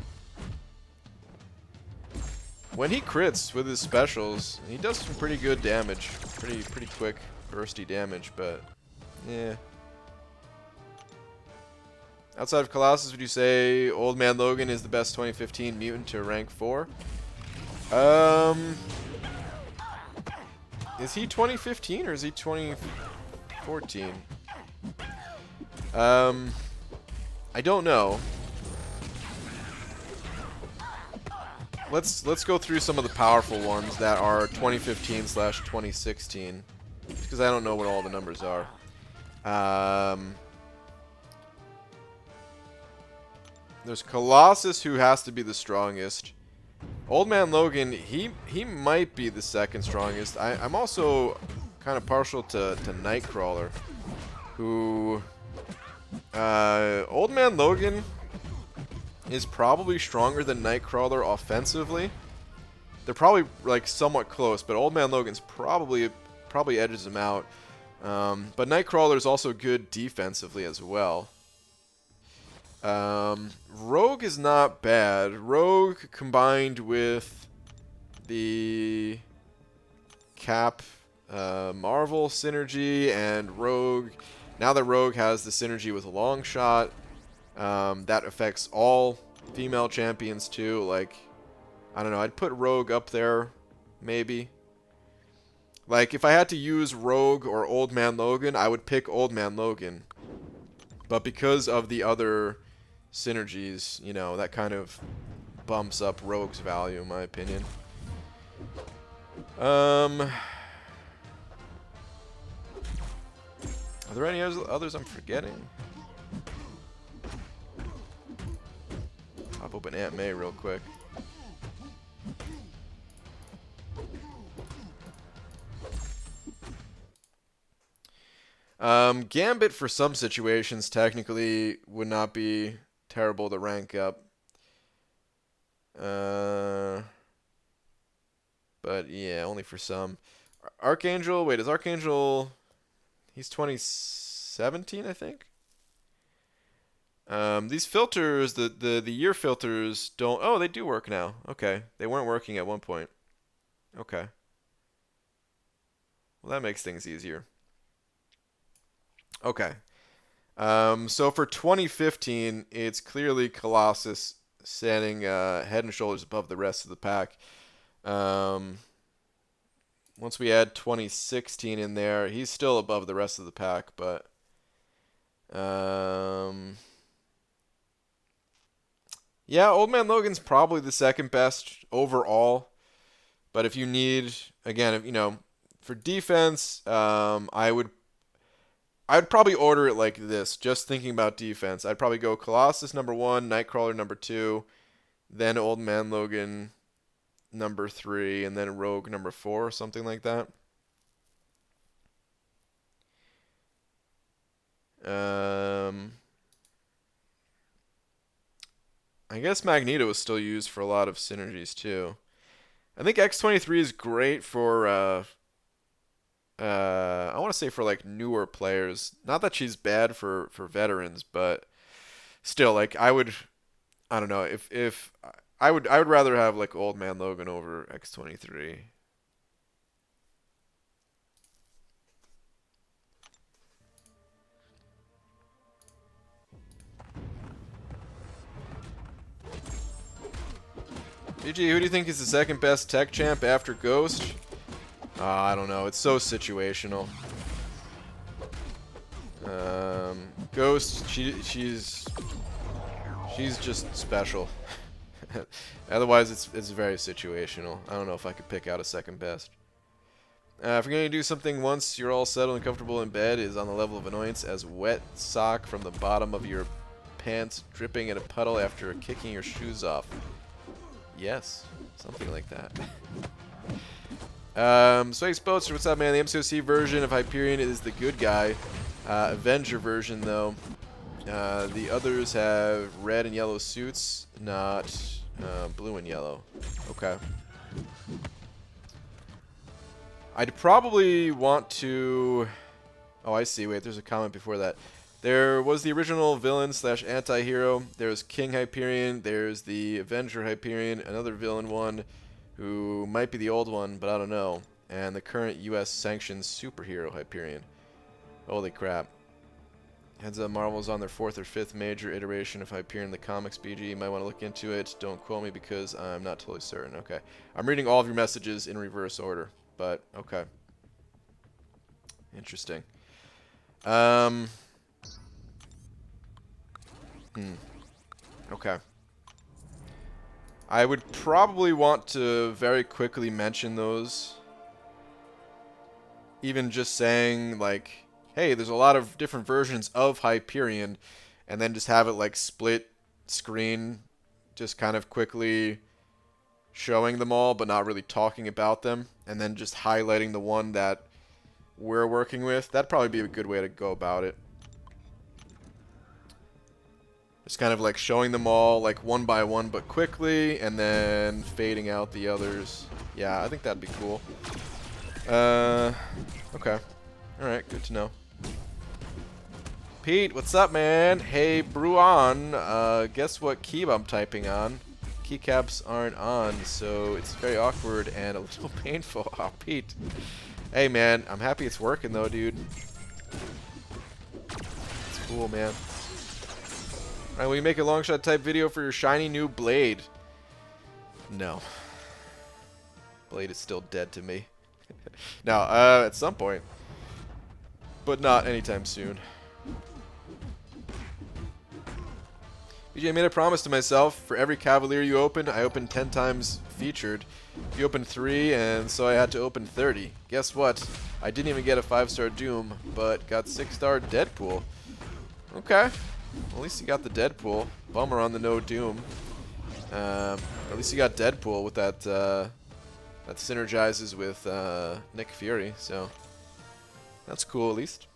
When he crits with his specials, he does some pretty good damage. Pretty quick, bursty damage, but yeah. Outside of Colossus, would you say Old Man Logan is the best 2015 mutant to rank 4? Is he 2015 or is he 2014? I don't know. Let's go through some of the powerful ones that are 2015/2016, because I don't know what all the numbers are. There's Colossus, who has to be the strongest. Old Man Logan, he might be the second strongest. I'm also kind of partial to Nightcrawler, who Old Man Logan is probably stronger than Nightcrawler offensively. They're probably like somewhat close, but Old Man Logan's probably edges him out. But Nightcrawler is also good defensively as well. Rogue is not bad. Rogue combined with the Cap Marvel synergy, and Rogue, now that Rogue has the synergy with Longshot, that affects all female champions too. Like, I don't know, I'd put Rogue up there, maybe. Like, if I had to use Rogue or Old Man Logan, I would pick Old Man Logan. But because of the other synergies, you know, that kind of bumps up Rogue's value, in my opinion. Are there any others I'm forgetting? Pop open Aunt May real quick. Gambit for some situations technically would not be terrible to rank up. But yeah, only for some. Archangel, wait, is Archangel... He's 2017, I think? These filters, the year filters don't... Oh, they do work now. Okay. They weren't working at one point. Okay. Well, that makes things easier. Okay. So for 2015, it's clearly Colossus standing head and shoulders above the rest of the pack. Once we add 2016 in there, he's still above the rest of the pack, but yeah, Old Man Logan's probably the second best overall. But if you need, again, you know, for defense, I would probably order it like this, just thinking about defense. I'd probably go Colossus number 1, Nightcrawler number 2, then Old Man Logan number 3 and then Rogue number 4 or something like that. I guess Magneto is still used for a lot of synergies too. I think X-23 is great for I want to say for like newer players. Not that she's bad for veterans, but still, like I don't know, if I would rather have like old Man Logan over X-23. BG, who do you think is the second best tech champ after Ghost? I don't know. It's so situational. Ghost, she's just special. Otherwise, it's very situational. I don't know if I could pick out a second best. If you're going to do something once you're all settled and comfortable in bed is on the level of annoyance as wet sock from the bottom of your pants dripping in a puddle after kicking your shoes off. Yes, something like that. Swag Spoaster, what's up, man? The MCOC version of Hyperion is the good guy. Avenger version, though. The others have red and yellow suits, not blue and yellow. Okay. I'd probably want to... Oh, I see. Wait, there's a comment before that. There was the original villain slash anti-hero. There's King Hyperion. There's the Avenger Hyperion, another villain one who might be the old one, but I don't know. And the current U.S. sanctioned superhero Hyperion. Holy crap. Heads up, Marvel's on their 4th or 5th major iteration of Hyperion in the comics, BG. You might want to look into it. Don't quote me because I'm not totally certain. Okay. I'm reading all of your messages in reverse order, but okay. Interesting. Okay. I would probably want to very quickly mention those. Even just saying, like, hey, there's a lot of different versions of Hyperion, and then just have it, like, split screen, just kind of quickly showing them all, but not really talking about them, and then just highlighting the one that we're working with. That'd probably be a good way to go about it. Just kind of like showing them all like one by one but quickly and then fading out the others. Yeah, I think that'd be cool. Okay. Alright, good to know. Pete, what's up, man? Hey, Bruan, guess what key I'm typing on? Keycaps aren't on, so it's very awkward and a little painful. Oh, Pete. Hey, man, I'm happy it's working, though, dude. It's cool, man. Alright, will you make a long shot type video for your shiny new blade? No. Blade is still dead to me. Now, at some point. But not anytime soon. BJ, I made a promise to myself. For every Cavalier you open, I open 10 times featured. You opened 3, and so I had to open 30. Guess what? I didn't even get a 5-star Doom, but got 6-star Deadpool. Okay. At least you got the Deadpool. Bummer on the no Doom. At least you got Deadpool with that, that synergizes with Nick Fury, so that's cool at least.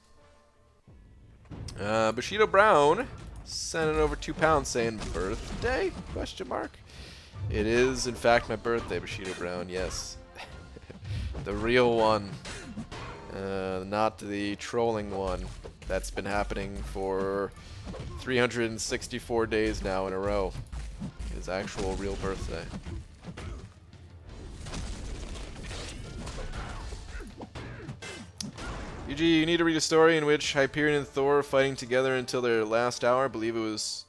Bushido Brown sending over £2 saying birthday? Question mark. It is in fact my birthday, Bushido Brown, yes. The real one. Not the trolling one. That's been happening for 364 days now in a row. His actual real birthday. UG, you need to read a story in which Hyperion and Thor are fighting together until their last hour. I believe it was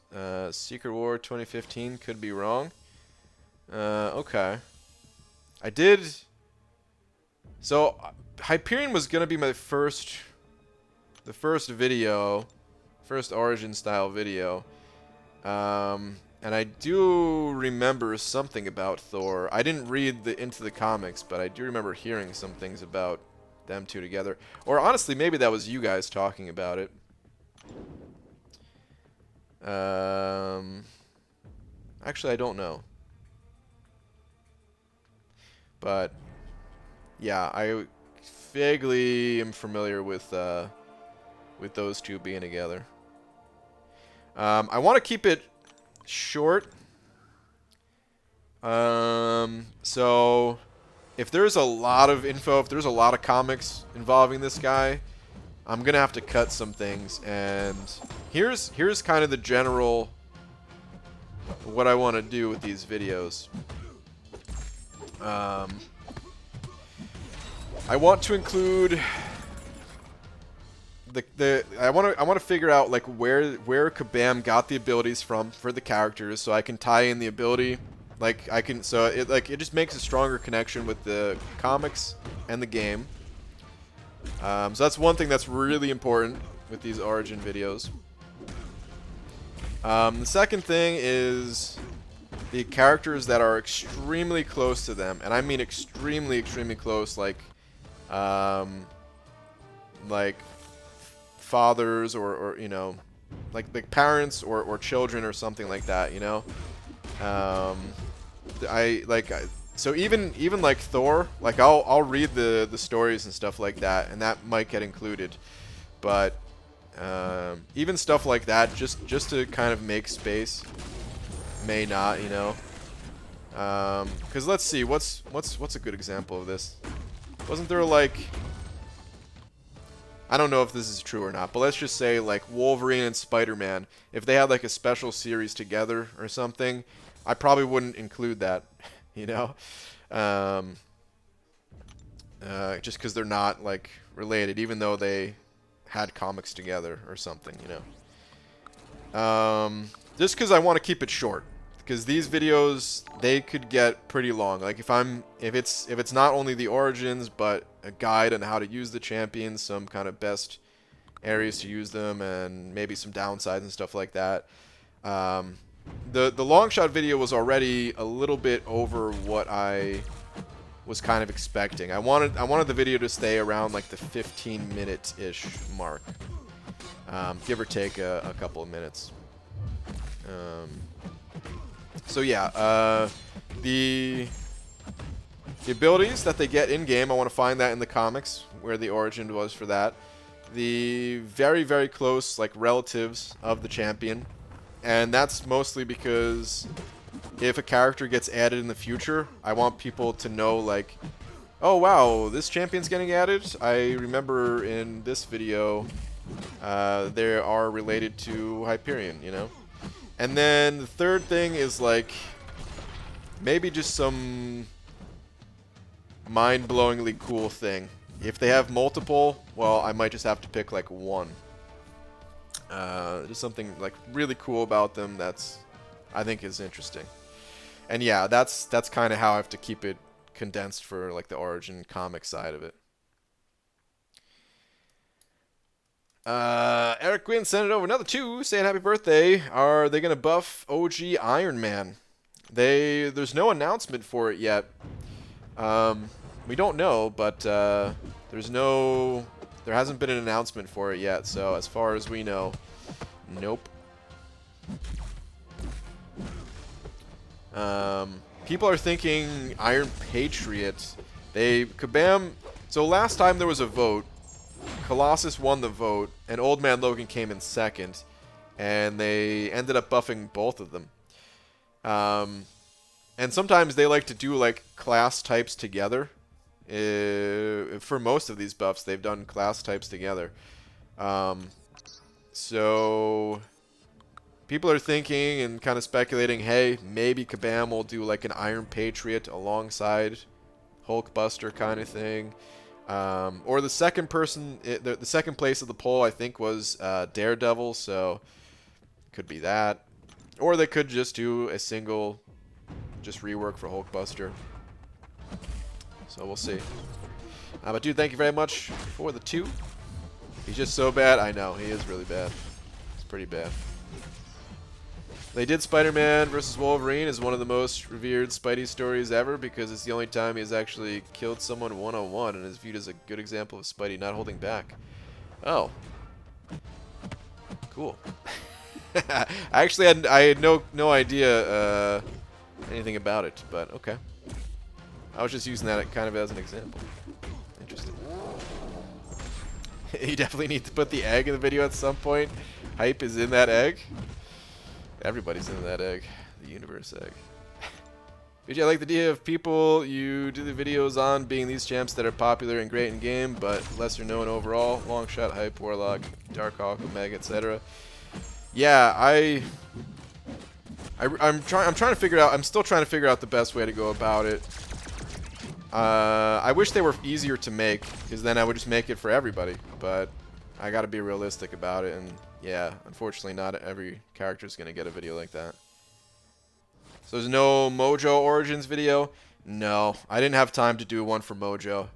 Secret War 2015. Could be wrong. Okay. I did... So, Hyperion was going to be my first video, first Origin style video. And I do remember something about Thor. I didn't read into the comics, but I do remember hearing some things about them two together. Or honestly, maybe that was you guys talking about it. Actually, I don't know. But yeah, I vaguely am familiar with those two being together. I want to keep it short. So if there's a lot of info, if there's a lot of comics involving this guy, I'm gonna have to cut some things. And here's kind of the general what I want to do with these videos. I want to include I want to figure out like where Kabam got the abilities from for the characters, so I can tie in the ability. Like I can, so it just makes a stronger connection with the comics and the game. So that's one thing that's really important with these Origin videos. The second thing is the characters that are extremely close to them, and I mean extremely, extremely close, like fathers or you know, like parents or children or something like that, you know. So even like Thor, like I'll read the stories and stuff like that, and that might get included, but even stuff like that, just to kind of make space, may not, you know. Because let's see, what's a good example of this? Wasn't there like, I don't know if this is true or not, but let's just say like Wolverine and Spider-Man, if they had like a special series together or something, I probably wouldn't include that, you know, just because they're not like related, even though they had comics together or something, you know. Just because I want to keep it short, because these videos, they could get pretty long. Like if it's not only the origins, but a guide on how to use the champions, some kind of best areas to use them, and maybe some downsides and stuff like that. The Longshot video was already a little bit over what I was kind of expecting. I wanted the video to stay around like the 15-minute-ish mark, give or take a couple of minutes. So yeah, the abilities that they get in game, I want to find that in the comics where the origin was for that. The very, very close like relatives of the champion. And that's mostly because if a character gets added in the future, I want people to know, like, oh wow, this champion's getting added. I remember in this video, they are related to Hyperion, you know? And then the third thing is, like, maybe just some mind-blowingly cool thing. If they have multiple, well, I might just have to pick, like, one. Just something like really cool about them that's I think is interesting. And yeah, that's kind of how I have to keep it condensed for like the origin comic side of it. Eric Gwynn sent it over another 2 saying happy birthday. Are they gonna buff OG Iron Man? There's no announcement for it yet. We don't know, but there hasn't been an announcement for it yet, so as far as we know, nope. People are thinking Iron Patriot. Kabam. So last time there was a vote, Colossus won the vote, and Old Man Logan came in second, and they ended up buffing both of them. And sometimes they like to do like class types together. For most of these buffs, they've done class types together. So people are thinking and kind of speculating, hey, maybe Kabam will do like an Iron Patriot alongside Hulkbuster kind of thing. Or the second person, the second place of the poll, I think, was Daredevil, so could be that. Or they could just do a single, just rework for Hulkbuster. So we'll see. But dude, thank you very much for the 2. He's just so bad. I know, he is really bad. It's pretty bad. They did Spider-Man vs. Wolverine as one of the most revered Spidey stories ever because it's the only time he has actually killed someone one-on-one and is viewed as a good example of Spidey not holding back. Oh. Cool. I had no idea anything about it, but okay. I was just using that kind of as an example. Interesting. You definitely need to put the egg in the video at some point. Hype is in that egg. Everybody's in that egg. The universe egg. BJ, I like the idea of people you do the videos on being these champs that are popular and great in game, but lesser known overall. Longshot, Hype, Warlock, Darkhawk, Omega, etc. Yeah, I'm trying to figure out. I'm still trying to figure out the best way to go about it. I wish they were easier to make, because then I would just make it for everybody. But I got to be realistic about it, and yeah, unfortunately, not every character is gonna get a video like that. So there's no Mojo Origins video? No, I didn't have time to do one for Mojo.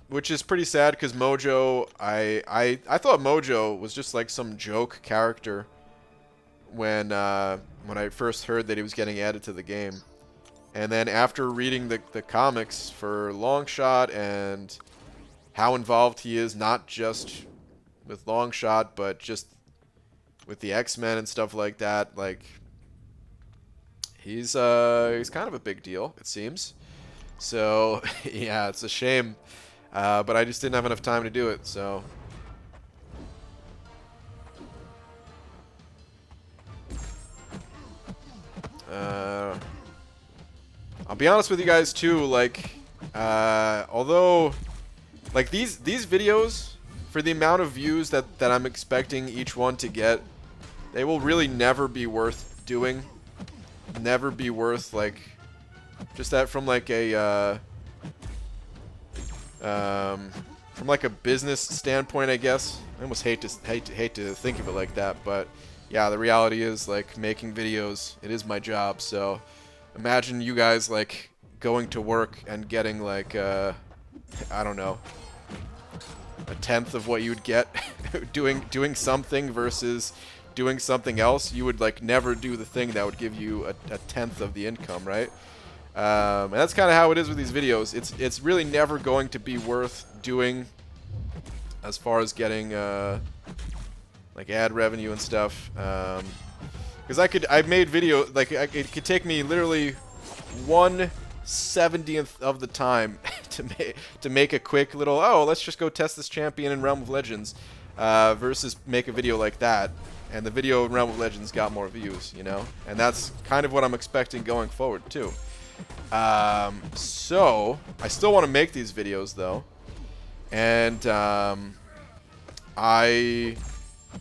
Which is pretty sad because Mojo, I thought Mojo was just like some joke character when I first heard that he was getting added to the game. And then after reading the comics for Longshot and how involved he is, not just with Longshot, but just with the X-Men and stuff like that, like... He's kind of a big deal, it seems. So, yeah, it's a shame. But I just didn't have enough time to do it, so... I'll be honest with you guys, too, like... although... Like, these videos, for the amount of views that I'm expecting each one to get, they will really never be worth doing. Never be worth, like, just that from like a from like a business standpoint, I guess. I almost hate to think of it like that, but yeah, the reality is, like, making videos, it is my job. So imagine you guys like going to work and getting like I don't know, a tenth of what you'd get doing something versus doing something else. You would like never do the thing that would give you a tenth of the income, right? And that's kind of how it is with these videos. It's really never going to be worth doing as far as getting like ad revenue and stuff. Because I've made video, like, it could take me literally 1/70th of the time to make a quick little, oh, let's just go test this champion in Realm of Legends, versus make a video like that. And the video in Realm of Legends got more views, you know? And that's kind of what I'm expecting going forward, too. So, I still want to make these videos, though. And,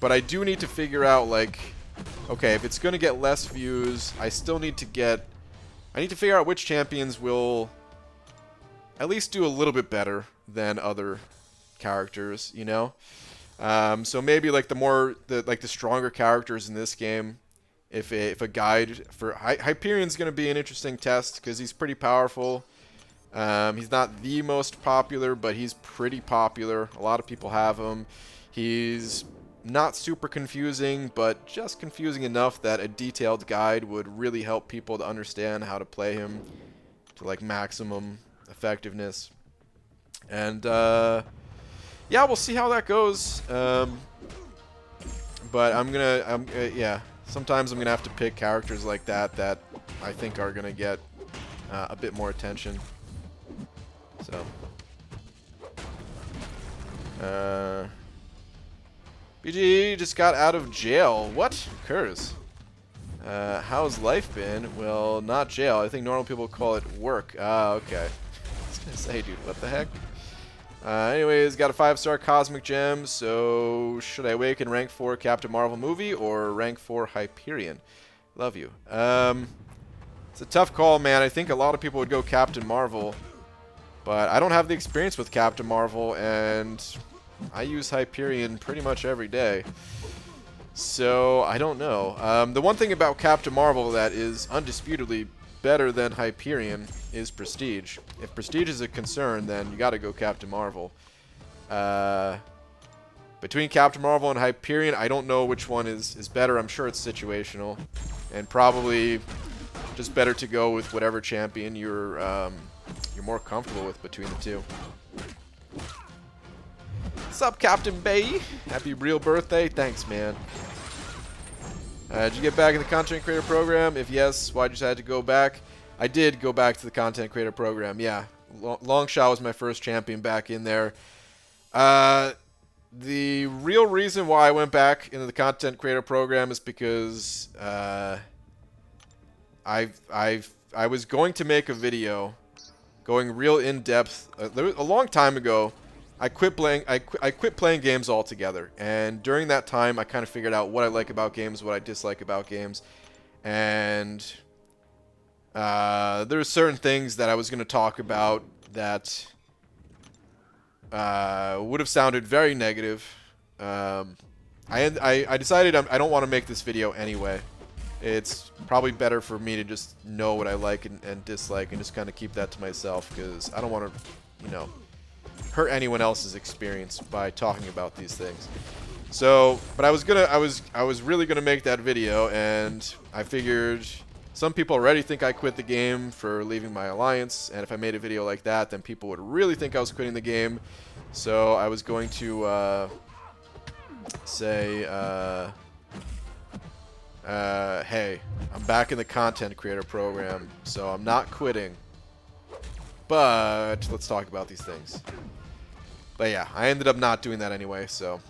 but I do need to figure out, like, okay, if it's going to get less views, I need to figure out which champions will at least do a little bit better than other characters, you know? So maybe like the stronger characters in this game, if a guide for Hyperion's going to be an interesting test because he's pretty powerful. He's not the most popular, but he's pretty popular. A lot of people have him. He's not super confusing, but just confusing enough that a detailed guide would really help people to understand how to play him to like maximum effectiveness. And yeah, we'll see how that goes. But yeah, sometimes I'm gonna have to pick characters like that I think are gonna get a bit more attention. So, BG just got out of jail. What? Curse. How's life been? Well, not jail. I think normal people call it work. Ah, okay. I was gonna say, dude, what the heck? Anyways, got a 5-star Cosmic Gem, so should I awaken rank 4 Captain Marvel movie or rank 4 Hyperion? Love you. It's a tough call, man. I think a lot of people would go Captain Marvel, but I don't have the experience with Captain Marvel, and I use Hyperion pretty much every day. So, I don't know. The one thing about Captain Marvel that is undisputedly better than Hyperion is Prestige. If Prestige is a concern, then you gotta go Captain Marvel. Between Captain Marvel and Hyperion, I don't know which one is better. I'm sure it's situational, and probably just better to go with whatever champion you're more comfortable with between the two. What's up, Captain Bay? Happy real birthday. Thanks, man. Did you get back in the content creator program? If yes, why'd you decide to go back? I did go back to the content creator program. Yeah, Longshot was my first champion back in there. The real reason why I went back into the content creator program is because I was going to make a video going real in depth. A long time ago, I quit playing games altogether, and during that time, I kind of figured out what I like about games, what I dislike about games, and there are certain things that I was going to talk about that would have sounded very negative. I decided I don't want to make this video anyway. It's probably better for me to just know what I like and dislike and just kind of keep that to myself, because I don't want to, you know, hurt anyone else's experience by talking about these things. So, but I was really gonna make that video, and I figured some people already think I quit the game for leaving my alliance, and if I made a video like that, then people would really think I was quitting the game. So I was going to say, hey, I'm back in the content creator program, so I'm not quitting. But let's talk about these things. But yeah, I ended up not doing that anyway, so.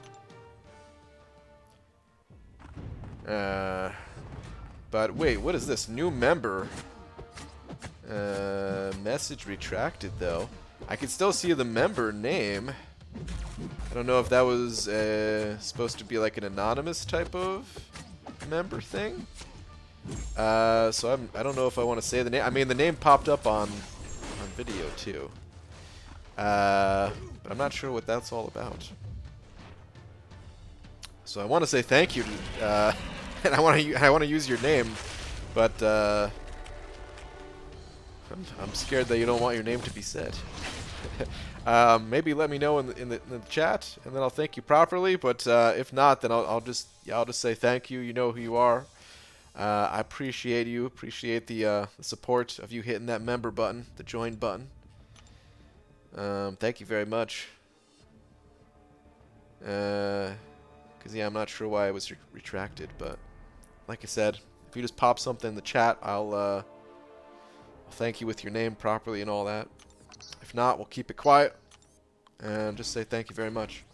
But wait, what is this? New member. Message retracted, though. I can still see the member name. I don't know if that was supposed to be like an anonymous type of member thing. So I don't know if I want to say the name. I mean, the name popped up on video too. But I'm not sure what that's all about. So I want to say thank you to, and I want to use your name, but I'm scared that you don't want your name to be said. Maybe let me know in the chat, and then I'll thank you properly. But if not, then I'll just say thank you. You know who you are. I appreciate you. Appreciate the support of you hitting that member button, the join button. Thank you very much. Because yeah, I'm not sure why I was retracted, but like I said, if you just pop something in the chat, I'll thank you with your name properly and all that. If not, we'll keep it quiet and just say thank you very much.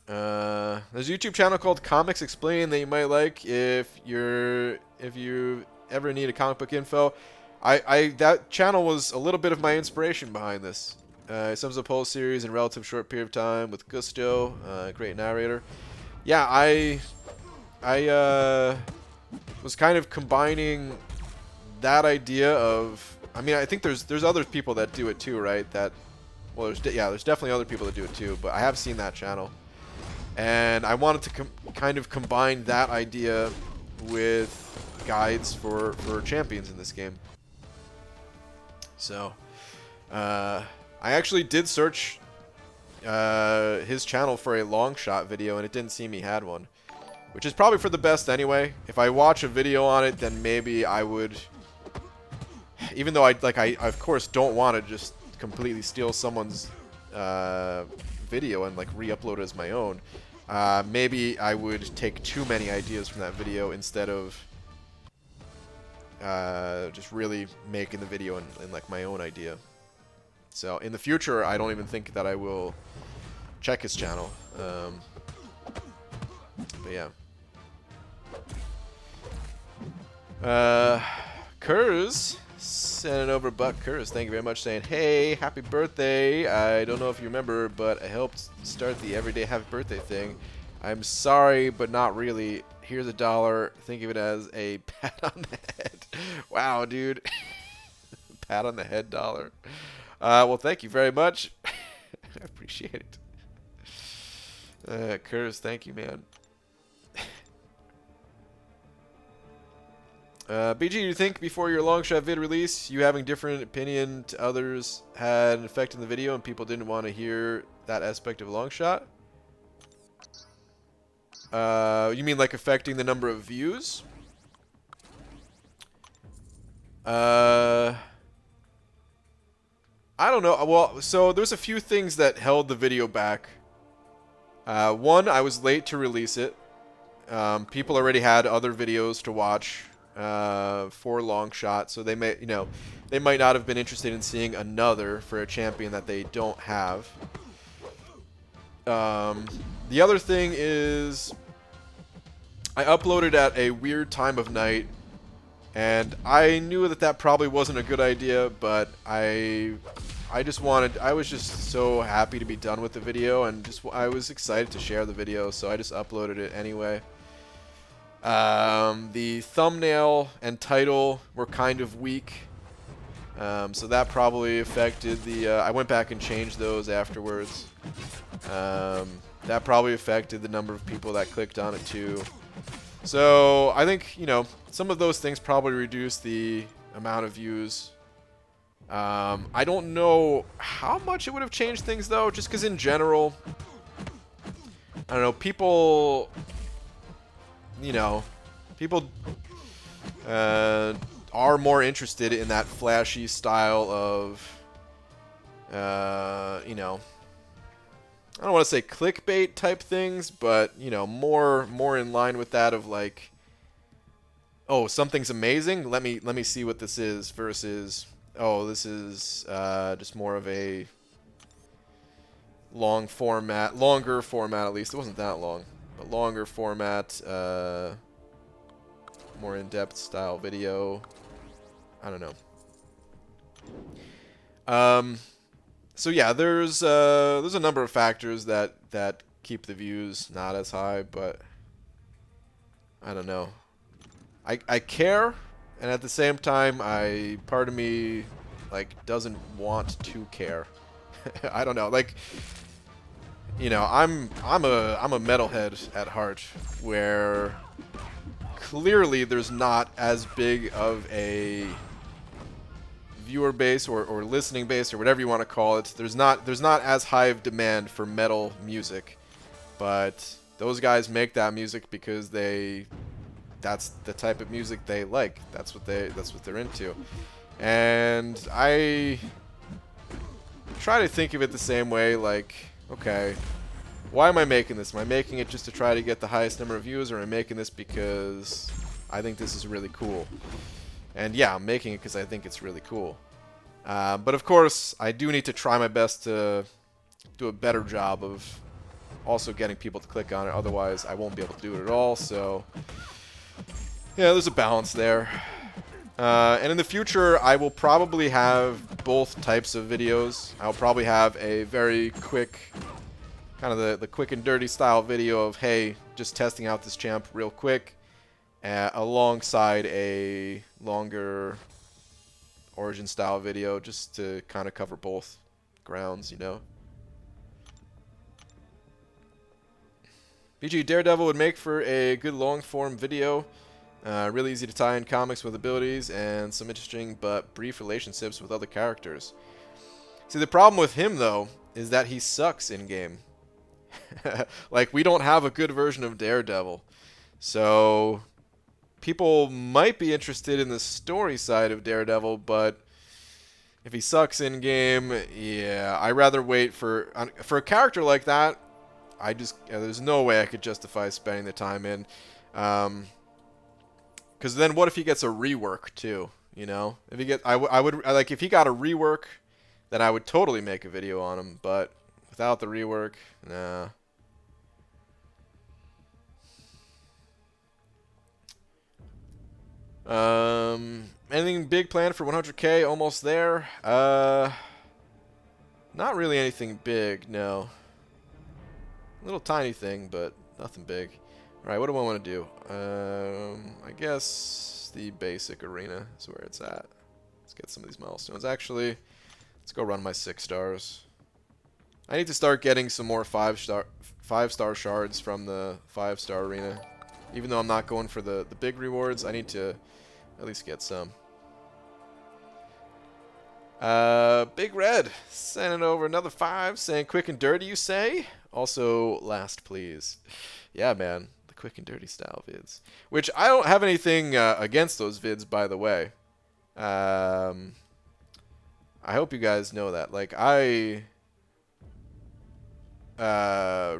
There's a YouTube channel called Comics Explained that you might like if you ever need a comic book info. That channel was a little bit of my inspiration behind this. It sums up a whole series in a relative short period of time with gusto, great narrator. Yeah, I was kind of combining that idea of, I mean, I think there's other people that do it too, right? Well, there's definitely other people that do it too, but I have seen that channel. And I wanted to kind of combine that idea with guides for champions in this game. So, I actually did search his channel for a Longshot video, and it didn't seem he had one. Which is probably for the best anyway. If I watch a video on it, then maybe I would... Even though I of course don't want to just completely steal someone's video and like re-upload it as my own. Maybe I would take too many ideas from that video instead of just really making the video in like my own idea. So in the future, I don't even think that I will check his channel. But yeah. Kurz sending over Buck Kurz. Thank you very much, saying, hey, happy birthday. I don't know if you remember, but I helped start the everyday happy birthday thing. I'm sorry, but not really. Here's $1. Think of it as a pat on the head. Wow, dude. Pat on the head $1. Well, thank you very much. I appreciate it. Kurz, thank you, man. BG, do you think before your Longshot vid release, you having different opinion to others had an effect in the video and people didn't want to hear that aspect of Longshot? You mean like affecting the number of views? I don't know. Well, so there's a few things that held the video back. One, I was late to release it. People already had other videos to watch for Longshot, so they may, they might not have been interested in seeing another for a champion that they don't have. The other thing is, I uploaded at a weird time of night, and I knew that that probably wasn't a good idea, but I was just so happy to be done with the video, and I was excited to share the video, so I just uploaded it anyway. The thumbnail and title were kind of weak, so that probably affected the, I went back and changed those afterwards. That probably affected the number of people that clicked on it too. So I think, some of those things probably reduced the amount of views. I don't know how much it would have changed things though, just because in general, I don't know, people are more interested in that flashy style of, I don't want to say clickbait type things, but, more in line with that of like, oh, something's amazing, let me see what this is, versus, oh, this is just more of a longer format at least. It wasn't that long, but longer format, more in-depth style video. I don't know. So yeah, there's a number of factors that keep the views not as high, but I don't know. I care, and at the same time, part of me like doesn't want to care. I don't know, like, I'm a metalhead at heart, where clearly there's not as big of a viewer base or listening base or whatever you want to call it. There's not as high of demand for metal music, but those guys make that music because that's the type of music they like. That's what they're into. And I try to think of it the same way, like, okay, why am I making this? Am I making it just to try to get the highest number of views, or am I making this because I think this is really cool? And yeah, I'm making it because I think it's really cool. But of course, I do need to try my best to do a better job of also getting people to click on it. Otherwise, I won't be able to do it at all. So yeah, there's a balance there. And in the future, I will probably have both types of videos. I'll probably have a very quick, kind of the quick and dirty style video of, hey, just testing out this champ real quick, alongside a longer origin style video, just to kind of cover both grounds, BG, Daredevil would make for a good long form video. Really easy to tie in comics with abilities and some interesting but brief relationships with other characters. See, the problem with him though is that he sucks in game. Like, we don't have a good version of Daredevil, so people might be interested in the story side of Daredevil, but if he sucks in game, yeah, I'd rather wait for a character like that. There's no way I could justify spending the time in, because then what if he gets a rework too? If he if he got a rework, then I would totally make a video on him. But without the rework, nah. Anything big planned for 100K? Almost there. Not really anything big, no. A little tiny thing, but nothing big. Alright, what do I want to do? I guess the basic arena is where it's at. Let's get some of these milestones. Actually, let's go run my 6 stars. I need to start getting some more 5-star shards from the 5-star arena. Even though I'm not going for the big rewards, I need to at least get some. Big Red sending over another 5, saying quick and dirty, you say? Also, last please. Yeah, man, the quick and dirty style vids. Which I don't have anything against those vids, by the way. I hope you guys know that. Like,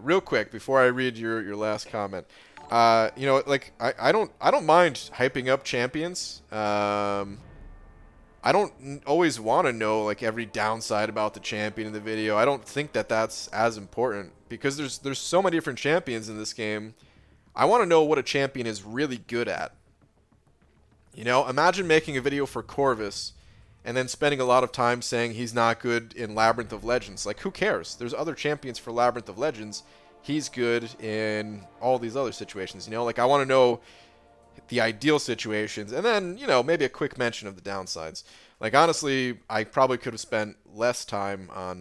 real quick, before I read your last comment, You know, like I don't mind hyping up champions. I don't always want to know like every downside about the champion in the video. I don't think that that's as important because there's so many different champions in this game. I want to know what a champion is really good at. You know, imagine making a video for Corvus and then spending a lot of time saying he's not good in Labyrinth of Legends. Like, who cares? There's other champions for Labyrinth of Legends. He's good in all these other situations, you know? Like, I want to know the ideal situations, and then, you know, maybe a quick mention of the downsides. Like, honestly, I probably could have spent less time on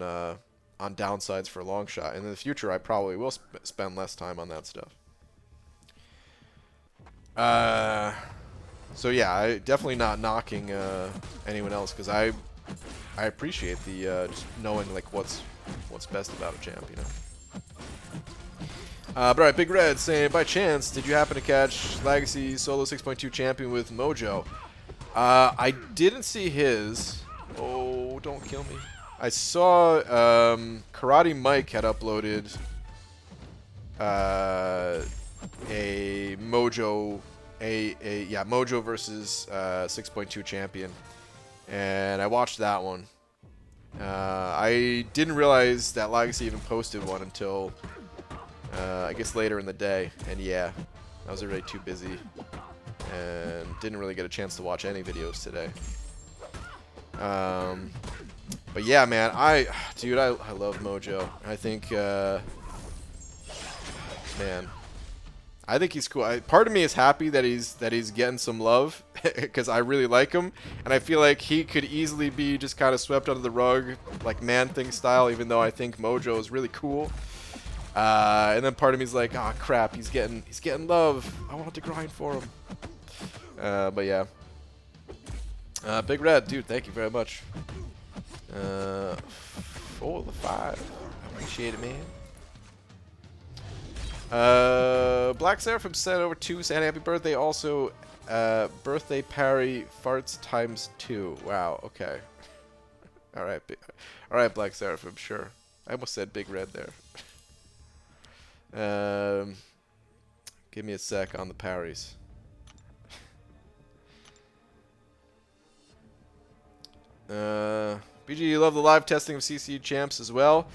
downsides for Longshot. And in the future, I probably will spend less time on that stuff. So yeah, I definitely not knocking anyone else, because I appreciate the just knowing like what's best about a champ, you know. But alright, Big Red saying, by chance, did you happen to catch Legacy Solo 6.2 Champion with Mojo? I didn't see his. Oh, don't kill me. I saw Karate Mike had uploaded a Mojo, Mojo versus 6.2 Champion, and I watched that one. I didn't realize that Legacy even posted one until I guess later in the day, and yeah, I was already too busy and didn't really get a chance to watch any videos today. But yeah, man, I love Mojo. I think, man, I think he's cool. Part of me is happy that he's getting some love because I really like him, and I feel like he could easily be just kind of swept under the rug, like Man-Thing style. Even though I think Mojo is really cool, and then part of me is like, oh crap, he's getting love. I want to grind for him. But yeah, Big Red, dude, thank you very much. 4 to 5, appreciate it, man. Black Seraphim sent over 2 saying happy birthday. Also, birthday parry farts ×2. Wow. Okay. All right. All right, Black Seraphim. Sure. I almost said Big Red there. Give me a sec on the parries. BG, you love the live testing of CC champs as well.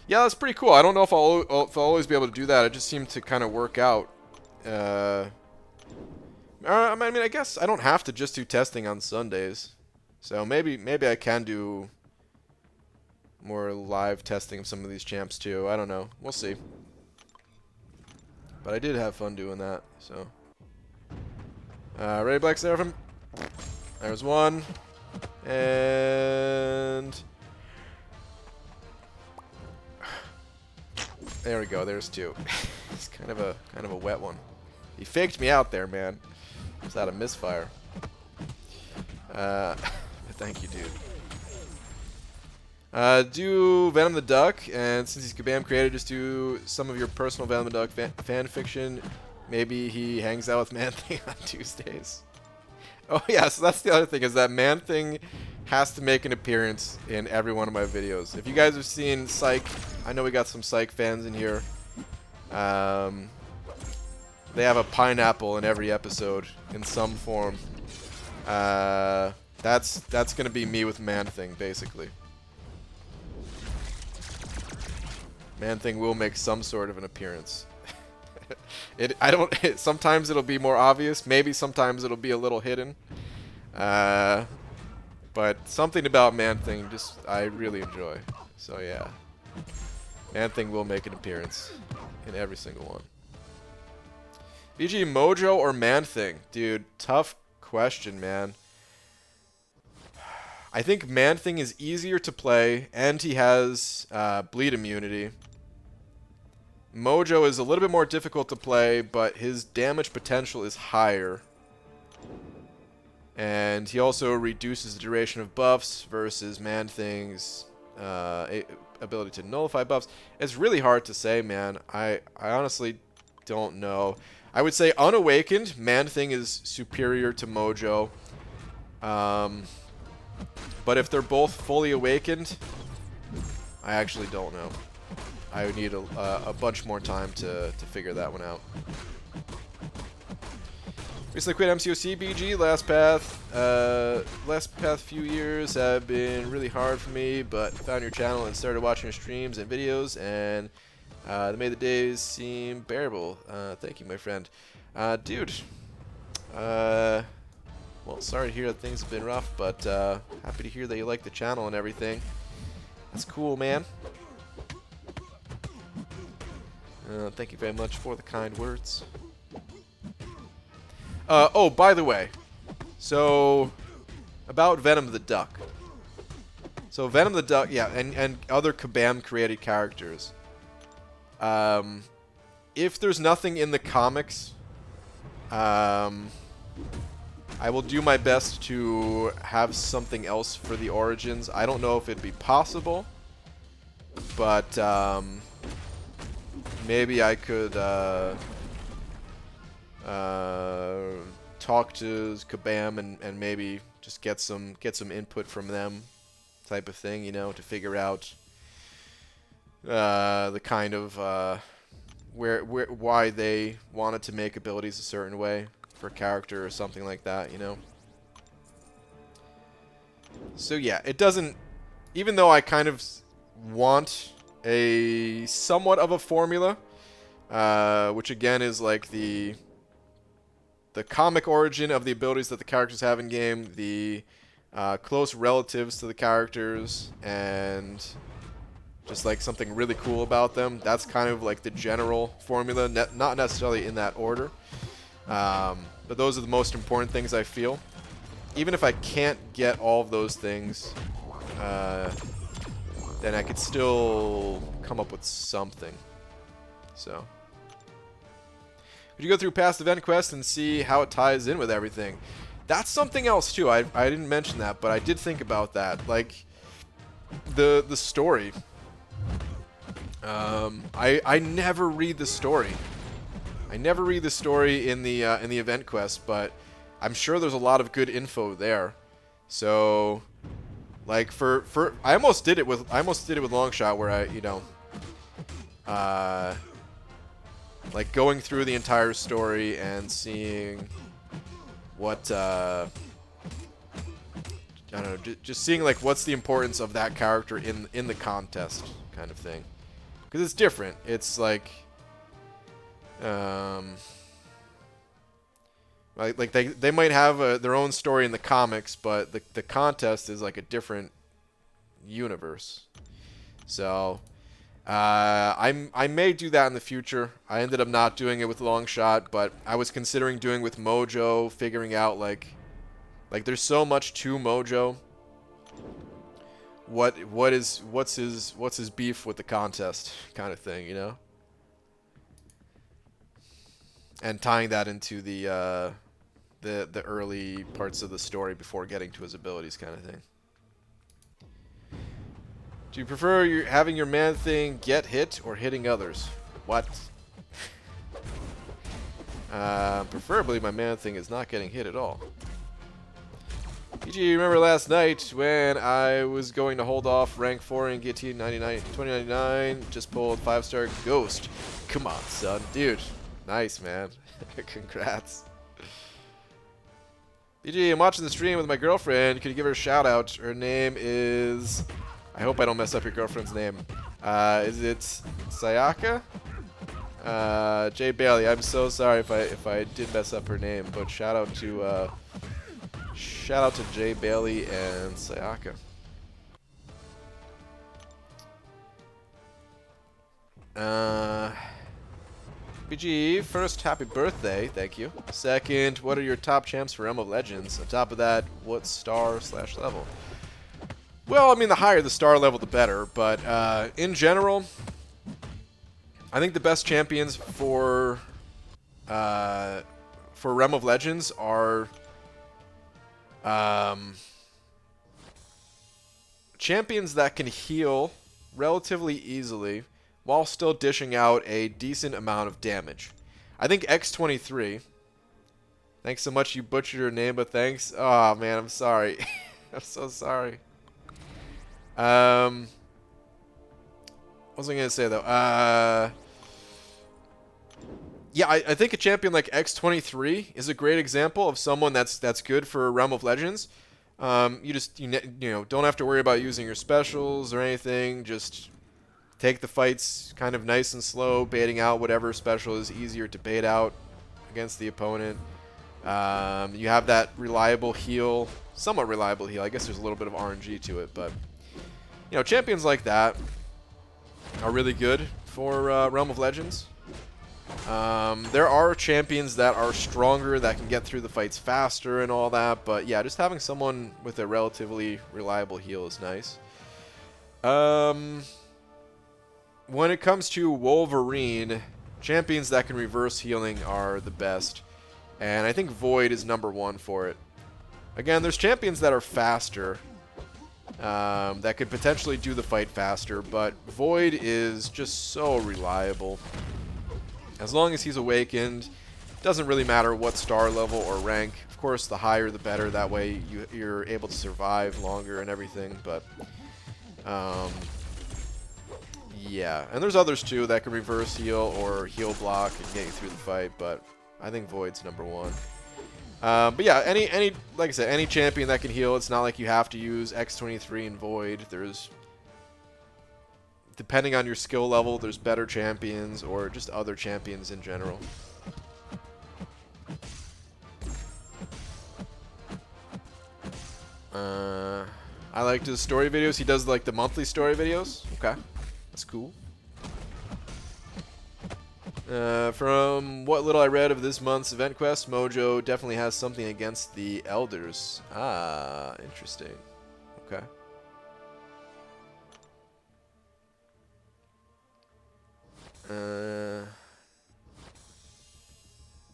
Yeah, that's pretty cool. I don't know if I'll always be able to do that. It just seemed to kind of work out. I mean, I guess I don't have to just do testing on Sundays. So maybe I can do more live testing of some of these champs too. I don't know. We'll see. But I did have fun doing that. So, ready, Black Seraphim? There's one, and there we go. There's 2. It's kind of a wet one. He faked me out there, man. Was that a misfire? Thank you, dude. Do Venom the Duck, and since he's Kabam created, just do some of your personal Venom the Duck fan fiction. Maybe he hangs out with Man-Thing on Tuesdays. Oh yeah, so that's the other thing, is that Man-Thing has to make an appearance in every one of my videos. If you guys have seen Psych, I know we got some Psych fans in here. They have a pineapple in every episode in some form. That's gonna be me with Man-Thing, basically. Man-Thing will make some sort of an appearance. Sometimes it'll be more obvious. Maybe sometimes it'll be a little hidden. But something about Man-Thing I really enjoy. So yeah, Man-Thing will make an appearance in every single one. BG, Mojo or Man-Thing? Dude, tough question, man. I think Man-Thing is easier to play, and he has bleed immunity. Mojo is a little bit more difficult to play, but his damage potential is higher. And he also reduces the duration of buffs versus Man-Thing's ability to nullify buffs. It's really hard to say, man. I honestly don't know. I would say unawakened, Man-Thing is superior to Mojo. But if they're both fully awakened, I actually don't know. I would need a bunch more time to figure that one out. Recently quit MCOC BG. Last past few years have been really hard for me, but found your channel and started watching your streams and videos, and they made the days seem bearable. Thank you, my friend. Dude. Well, sorry to hear that things have been rough, but happy to hear that you like the channel and everything. That's cool, man. Thank you very much for the kind words. Oh, by the way, so about Venom the Duck. So Venom the Duck, yeah, and other Kabam created characters. If there's nothing in the comics, I will do my best to have something else for the origins. I don't know if it'd be possible, but maybe I could talk to Kabam and maybe just get some input from them, type of thing, you know, to figure out the kind of why they wanted to make abilities a certain way for a character or something like that, you know. So yeah, it doesn't, even though I kind of want a somewhat of a formula, which again is like the comic origin of the abilities that the characters have in game, the close relatives to the characters, and just like something really cool about them. That's kind of like the general formula, not necessarily in that order. But those are the most important things I feel. Even if I can't get all of those things, then I could still come up with something. So, would you go through past event quests and see how it ties in with everything? That's something else too. I didn't mention that, but I did think about that. Like the story. I never read the story. I never read the story in the event quest, but I'm sure there's a lot of good info there. So, like I almost did it with Longshot, where I, you know, like going through the entire story and seeing what I don't know, just seeing like what's the importance of that character in the contest kind of thing, because it's different. It's like like they might have their own story in the comics, but the contest is like a different universe. So I may do that in the future. I ended up not doing it with Longshot, but I was considering doing with Mojo, figuring out like there's so much to Mojo. What's his beef with the contest kind of thing, you know? And tying that into the early parts of the story before getting to his abilities kind of thing. Do you prefer having your man thing get hit or hitting others? What? Preferably my man thing is not getting hit at all. PG, remember last night when I was going to hold off rank 4 and get T 2099, just pulled 5-star Ghost. Come on, son. Dude. Nice, man. Congrats. PG, I'm watching the stream with my girlfriend. Could you give her a shout out? Her name is... I hope I don't mess up your girlfriend's name. Is it Sayaka? Jay Bailey. I'm so sorry if I did mess up her name, but shout out to Jay Bailey and Sayaka. BG, first, happy birthday, thank you. Second, what are your top champs for Realm of Legends? On top of that, what star/level? Well, I mean, the higher the star level, the better, but in general, I think the best champions for Realm of Legends are champions that can heal relatively easily while still dishing out a decent amount of damage. I think X23. Thanks so much. You butchered your name, but thanks. Oh man, I'm sorry. I'm so sorry. What was I gonna say though? Yeah, I think a champion like X23 is a great example of someone that's good for Realm of Legends. You just you know don't have to worry about using your specials or anything. Just take the fights kind of nice and slow, baiting out whatever special is easier to bait out against the opponent. You have that reliable heal, somewhat reliable heal. I guess there's a little bit of RNG to it, but you know champions like that are really good for Realm of Legends. There are champions that are stronger, that can get through the fights faster and all that, but yeah, just having someone with a relatively reliable heal is nice. When it comes to Wolverine, champions that can reverse healing are the best, and I think Void is #1 for it. Again, there's champions that are faster, that could potentially do the fight faster, but Void is just so reliable. As long as he's awakened, doesn't really matter what star level or rank. Of course, the higher the better. That way you're able to survive longer and everything. But yeah, and there's others too that can reverse heal or heal block and get you through the fight. But I think Void's #1. But yeah, any like I said, any champion that can heal. It's not like you have to use X23 and Void. There's depending on your skill level, there's better champions or just other champions in general. I liked his story videos. He does like the monthly story videos. Okay, that's cool. From what little I read of this month's event quest, Mojo definitely has something against the elders. Ah, interesting. Okay.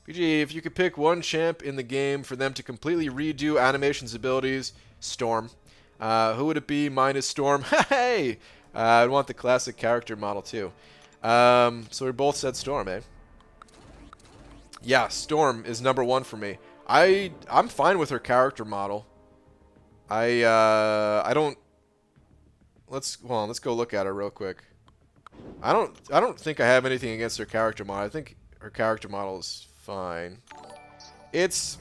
PG, if you could pick one champ in the game for them to completely redo Animation's abilities, Storm. Who would it be? Mine is Storm. Hey! I'd want the classic character model too. So we both said Storm, eh? Yeah, Storm is #1 for me. I'm fine with her character model. I don't. Hold on, let's go look at her real quick. I don't think I have anything against her character model. I think her character model is fine. It's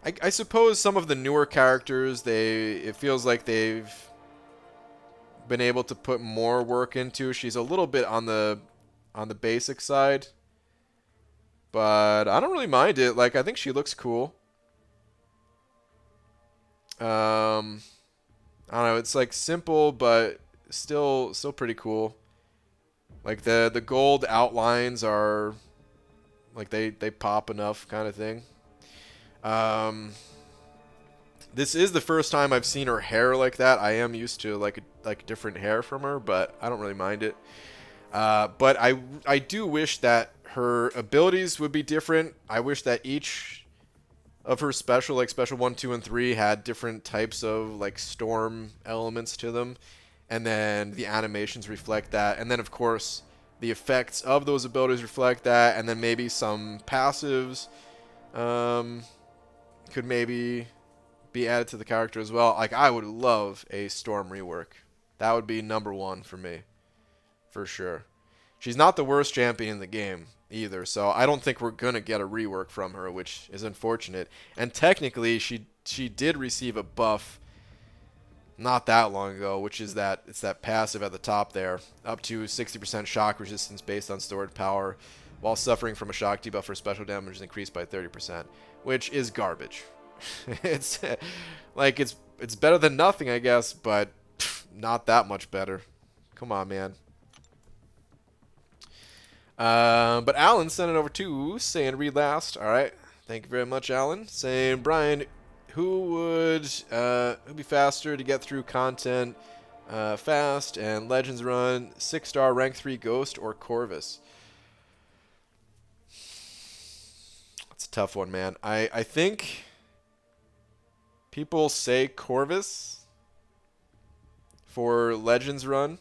I suppose some of the newer characters it feels like they've been able to put more work into. She's a little bit on the basic side. But I don't really mind it. Like I think she looks cool. I don't know, it's like simple but still pretty cool. Like the gold outlines are like they pop enough kind of thing. This is the first time I've seen her hair like that. I am used to like different hair from her, but I don't really mind it. But I do wish that her abilities would be different. I wish that each of her special, like special 1, 2, and 3, had different types of like storm elements to them, and then the animations reflect that, and then of course the effects of those abilities reflect that, and then maybe some passives could maybe be added to the character as well. Like I would love a storm rework. That would be #1 for me, for sure. She's not the worst champion in the game either, so I don't think we're gonna get a rework from her, which is unfortunate. And technically, she did receive a buff not that long ago, which is that it's that passive at the top there, up to 60% shock resistance based on stored power, while suffering from a shock debuff for special damage is increased by 30%, which is garbage. It's like it's better than nothing, I guess, but not that much better. Come on, man. But Alan sent it over to saying read last. All right, thank you very much, Alan. Saying Brian, who would be faster to get through content fast and Legends run, 6-star rank 3 Ghost or Corvus? That's a tough one, man. I think people say Corvus for Legends run,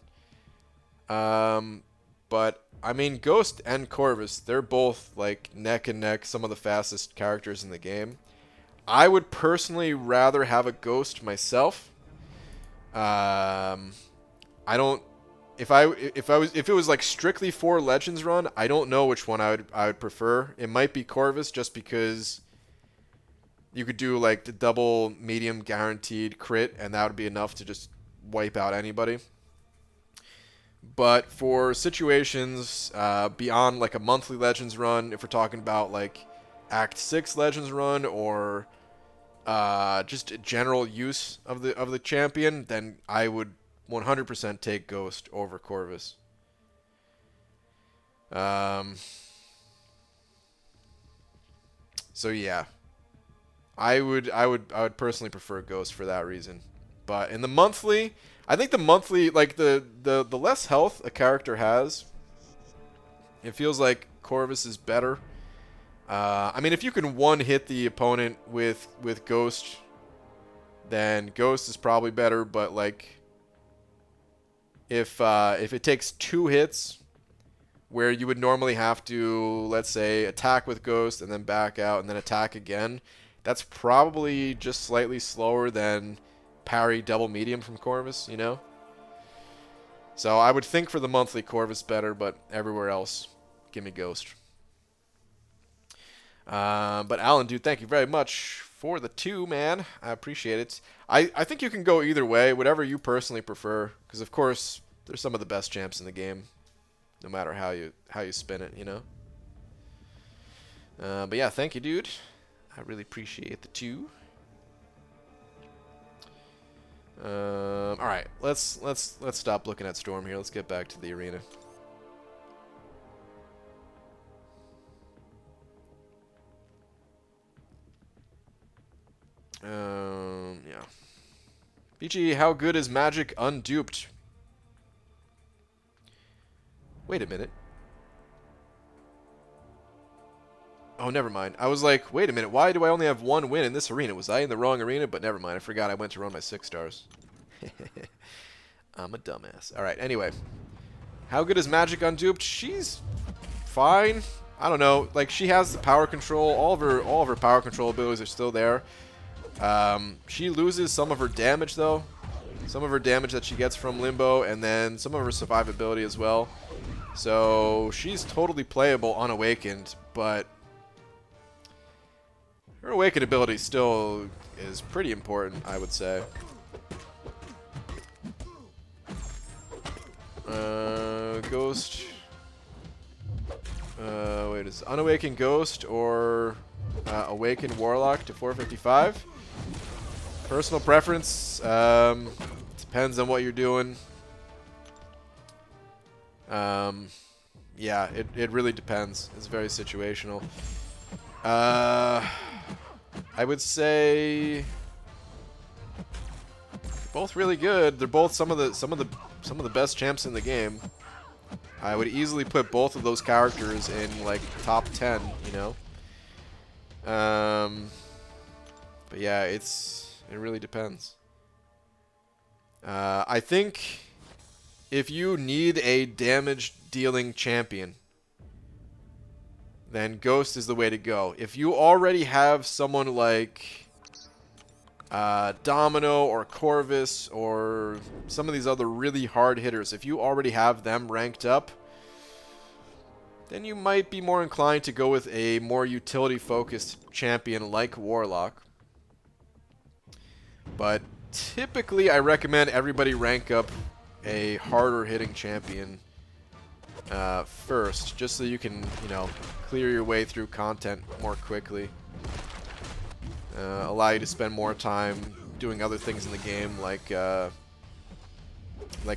but I mean, Ghost and Corvus, they're both like neck and neck, some of the fastest characters in the game. I would personally rather have a Ghost myself. I don't if it was like strictly for Legends run, I don't know which one I would prefer. It might be Corvus just because you could do like the double medium guaranteed crit, and that would be enough to just wipe out anybody. But for situations beyond like a monthly Legends run, if we're talking about like Act 6 Legends run or just general use of the champion, then I would 100% take Ghost over Corvus. So yeah, I would personally prefer Ghost for that reason. But in the monthly, I think the monthly, like the less health a character has, it feels like Corvus is better. I mean, if you can one hit the opponent with Ghost, then Ghost is probably better. But like, if it takes 2 hits, where you would normally have to, let's say, attack with Ghost and then back out and then attack again, that's probably just slightly slower than parry double medium from Corvus, you know? So I would think for the monthly Corvus better, but everywhere else, give me Ghost. But Alan, dude, thank you very much for the 2, man. I appreciate it. I think you can go either way, whatever you personally prefer, because of course there's some of the best champs in the game, no matter how you spin it, you know. But yeah, thank you, dude. I really appreciate the 2. All right, let's stop looking at Storm here. Let's get back to the arena. Yeah. BG, how good is Magic unduped? Wait a minute. Oh, never mind. I was like, wait a minute. Why do I only have 1 win in this arena? Was I in the wrong arena? But never mind. I forgot I went to run my 6 stars. I'm a dumbass. All right. Anyway, how good is Magic unduped? She's fine. I don't know. Like, she has the power control. All of her power control abilities are still there. She loses some of her damage though. Some of her damage that she gets from Limbo, and then some of her survivability as well. So she's totally playable unawakened, but her awakened ability still is pretty important, I would say. Ghost. Wait, is unawakened Ghost or awakened Warlock to 455? Personal preference. Depends on what you're doing. Yeah, it really depends. It's very situational. I would say both really good. They're both some of the best champs in the game. I would easily put both of those characters in like top 10, you know. But yeah, it really depends. I think if you need a damage dealing champion, then Ghost is the way to go. If you already have someone like Domino or Corvus or some of these other really hard hitters, if you already have them ranked up, then you might be more inclined to go with a more utility-focused champion like Warlock. But typically, I recommend everybody rank up a harder-hitting champion first, just so you can, you know, clear your way through content more quickly. Allow you to spend more time doing other things in the game, like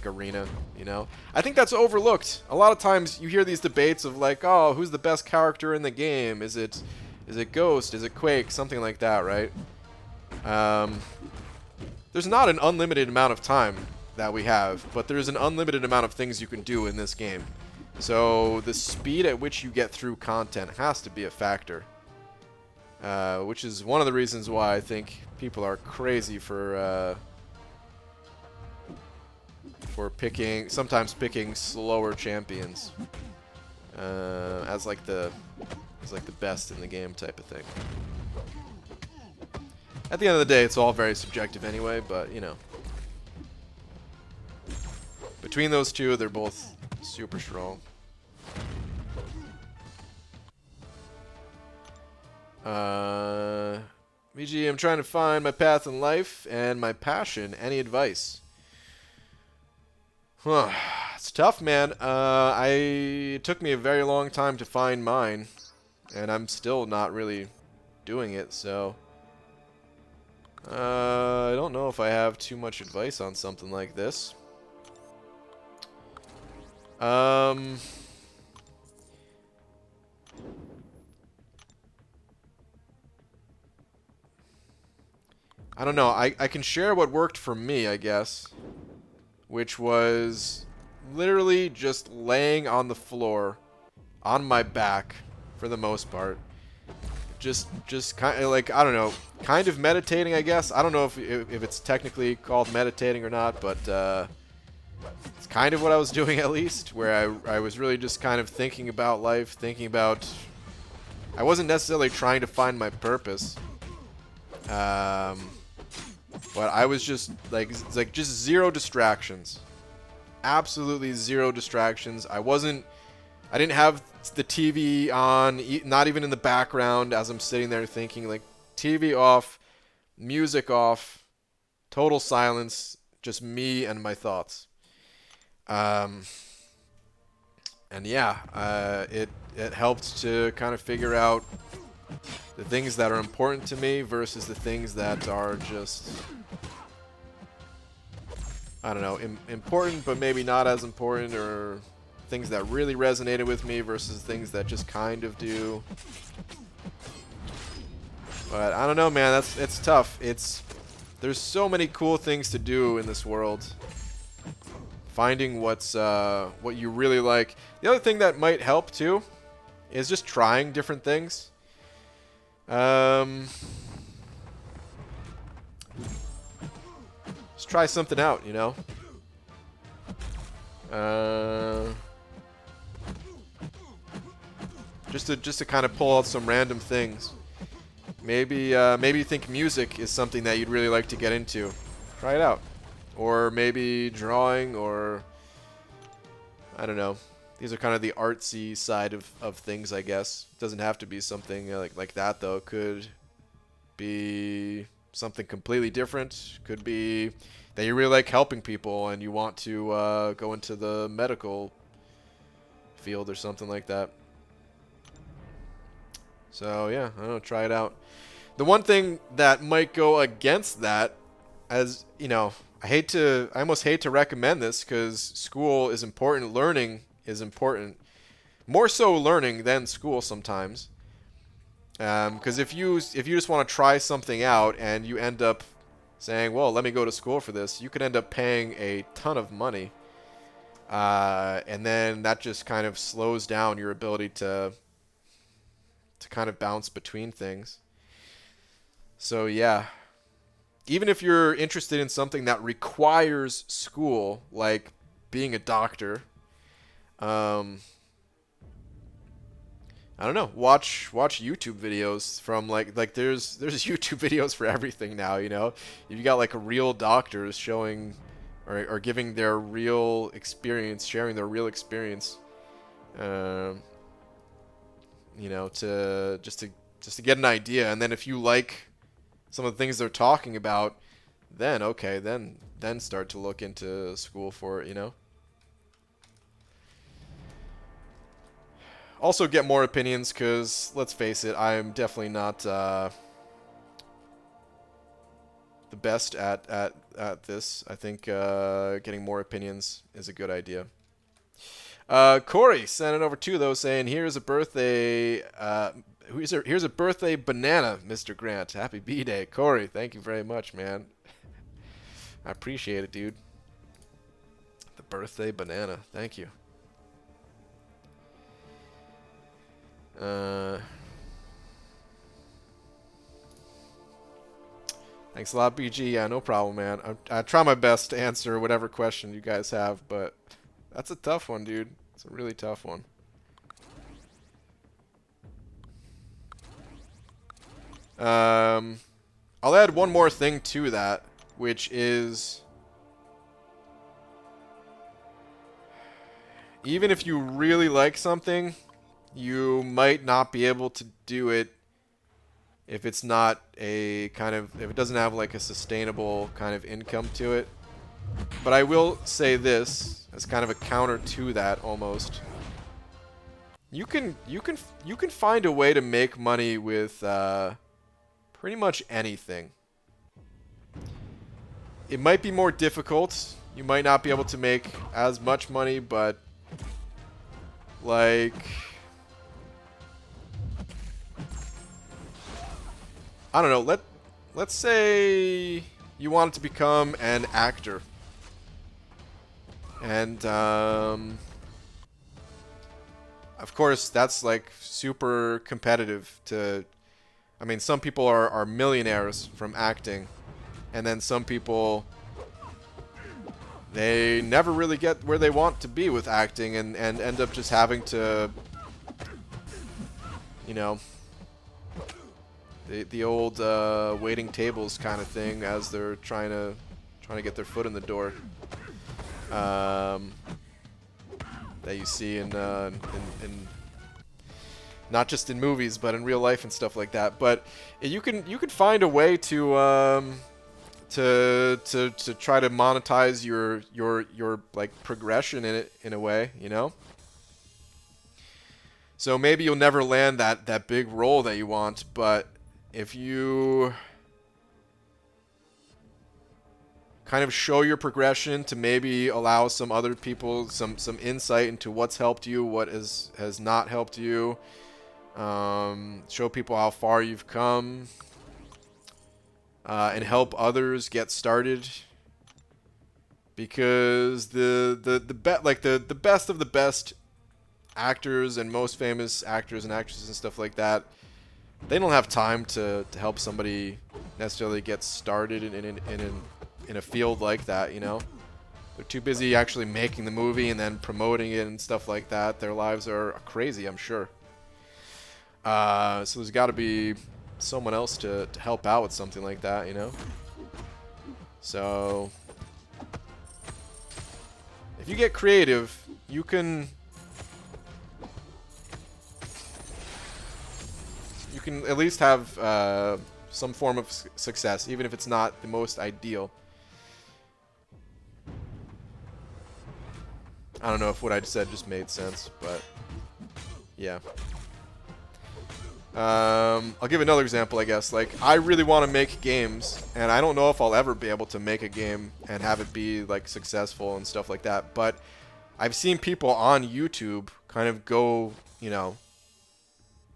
Arena, you know? I think that's overlooked. A lot of times you hear these debates of like, oh, who's the best character in the game? Is it Ghost? Is it Quake? Something like that, right? There's not an unlimited amount of time that we have, but there's an unlimited amount of things you can do in this game. So the speed at which you get through content has to be a factor. Which is one of the reasons why I think people are crazy for sometimes picking slower champions as like the best in the game type of thing. At the end of the day, it's all very subjective anyway, but you know. Between those two, they're both super strong. VG, I'm trying to find my path in life and my passion. Any advice? Huh. It's tough, man. It took me a very long time to find mine, and I'm still not really doing it, so I don't know if I have too much advice on something like this. I don't know. I can share what worked for me, I guess, which was literally just laying on the floor on my back for the most part. Just kind of like, I don't know, kind of meditating, I guess. I don't know if it's technically called meditating or not, but it's kind of what I was doing, at least, where I was really just kind of thinking about life, thinking about... I wasn't necessarily trying to find my purpose. But I was just like just zero distractions. Absolutely zero distractions. I didn't have the TV on, not even in the background as I'm sitting there thinking. Like, TV off, music off, total silence, just me and my thoughts. And yeah, it helped to kind of figure out the things that are important to me versus the things that are just, I don't know, important but maybe not as important, or things that really resonated with me versus things that just kind of do. But I don't know, man. It's tough. There's so many cool things to do in this world. Finding what you really like. The other thing that might help too is just trying different things. Just try something out, you know. Just to kind of pull out some random things. Maybe you think music is something that you'd really like to get into. Try it out. Or maybe drawing, or I don't know. These are kind of the artsy side of things, I guess. It doesn't have to be something like that, though. It could be something completely different. Could be that you really like helping people and you want to go into the medical field or something like that. So yeah, I don't know, try it out. The one thing that might go against that, as you know, I almost hate to recommend this because school is important, learning is important, more so learning than school sometimes. Because if you just want to try something out and you end up saying, well, let me go to school for this, you could end up paying a ton of money, and then that just kind of slows down your ability to kind of bounce between things. So yeah, even if you're interested in something that requires school, like being a doctor, I don't know, watch YouTube videos from like there's YouTube videos for everything now, you know. You've got like real doctors showing or giving their real experience, sharing their real experience, you know, just to get an idea. And then if you like some of the things they're talking about, then okay, then start to look into school for it, you know. Also get more opinions, because let's face it, I am definitely not the best at this. I think getting more opinions is a good idea. Corey sent it over too, though, saying, here's a birthday here's a birthday banana, Mr. Grant. Happy B-Day. Corey, thank you very much, man. I appreciate it, dude. The birthday banana. Thank you. Thanks a lot, BG. Yeah, no problem, man. I try my best to answer whatever question you guys have, but that's a tough one, dude. It's a really tough one. I'll add one more thing to that, which is even if you really like something, you might not be able to do it if it's not a kind of, if it doesn't have like a sustainable kind of income to it. But I will say this as kind of a counter to that almost. You can find a way to make money with pretty much anything. It might be more difficult. You might not be able to make as much money, but like, I don't know, let's say you wanted to become an actor. And of course that's like super competitive to, I mean, some people are millionaires from acting, and then some people, they never really get where they want to be with acting and end up just having to, you know, the old waiting tables kind of thing as they're trying to get their foot in the door. That you see in not just in movies but in real life and stuff like that. But you can find a way to try to monetize your like progression in it in a way, you know. So maybe you'll never land that big role that you want, but if you kind of show your progression to maybe allow some other people some insight into what's helped you, what has not helped you, show people how far you've come, and help others get started, because the best of the best actors and most famous actors and actresses and stuff like that, they don't have time to help somebody necessarily get started in a field like that, you know. They're too busy actually making the movie and then promoting it and stuff like that. Their lives are crazy, I'm sure. So there's got to be someone else to help out with something like that, you know. So if you get creative, you can at least have some form of success, even if it's not the most ideal. I don't know if what I said just made sense, but yeah. I'll give another example, I guess. Like, I really want to make games, and I don't know if I'll ever be able to make a game and have it be like successful and stuff like that. But I've seen people on YouTube kind of go, you know,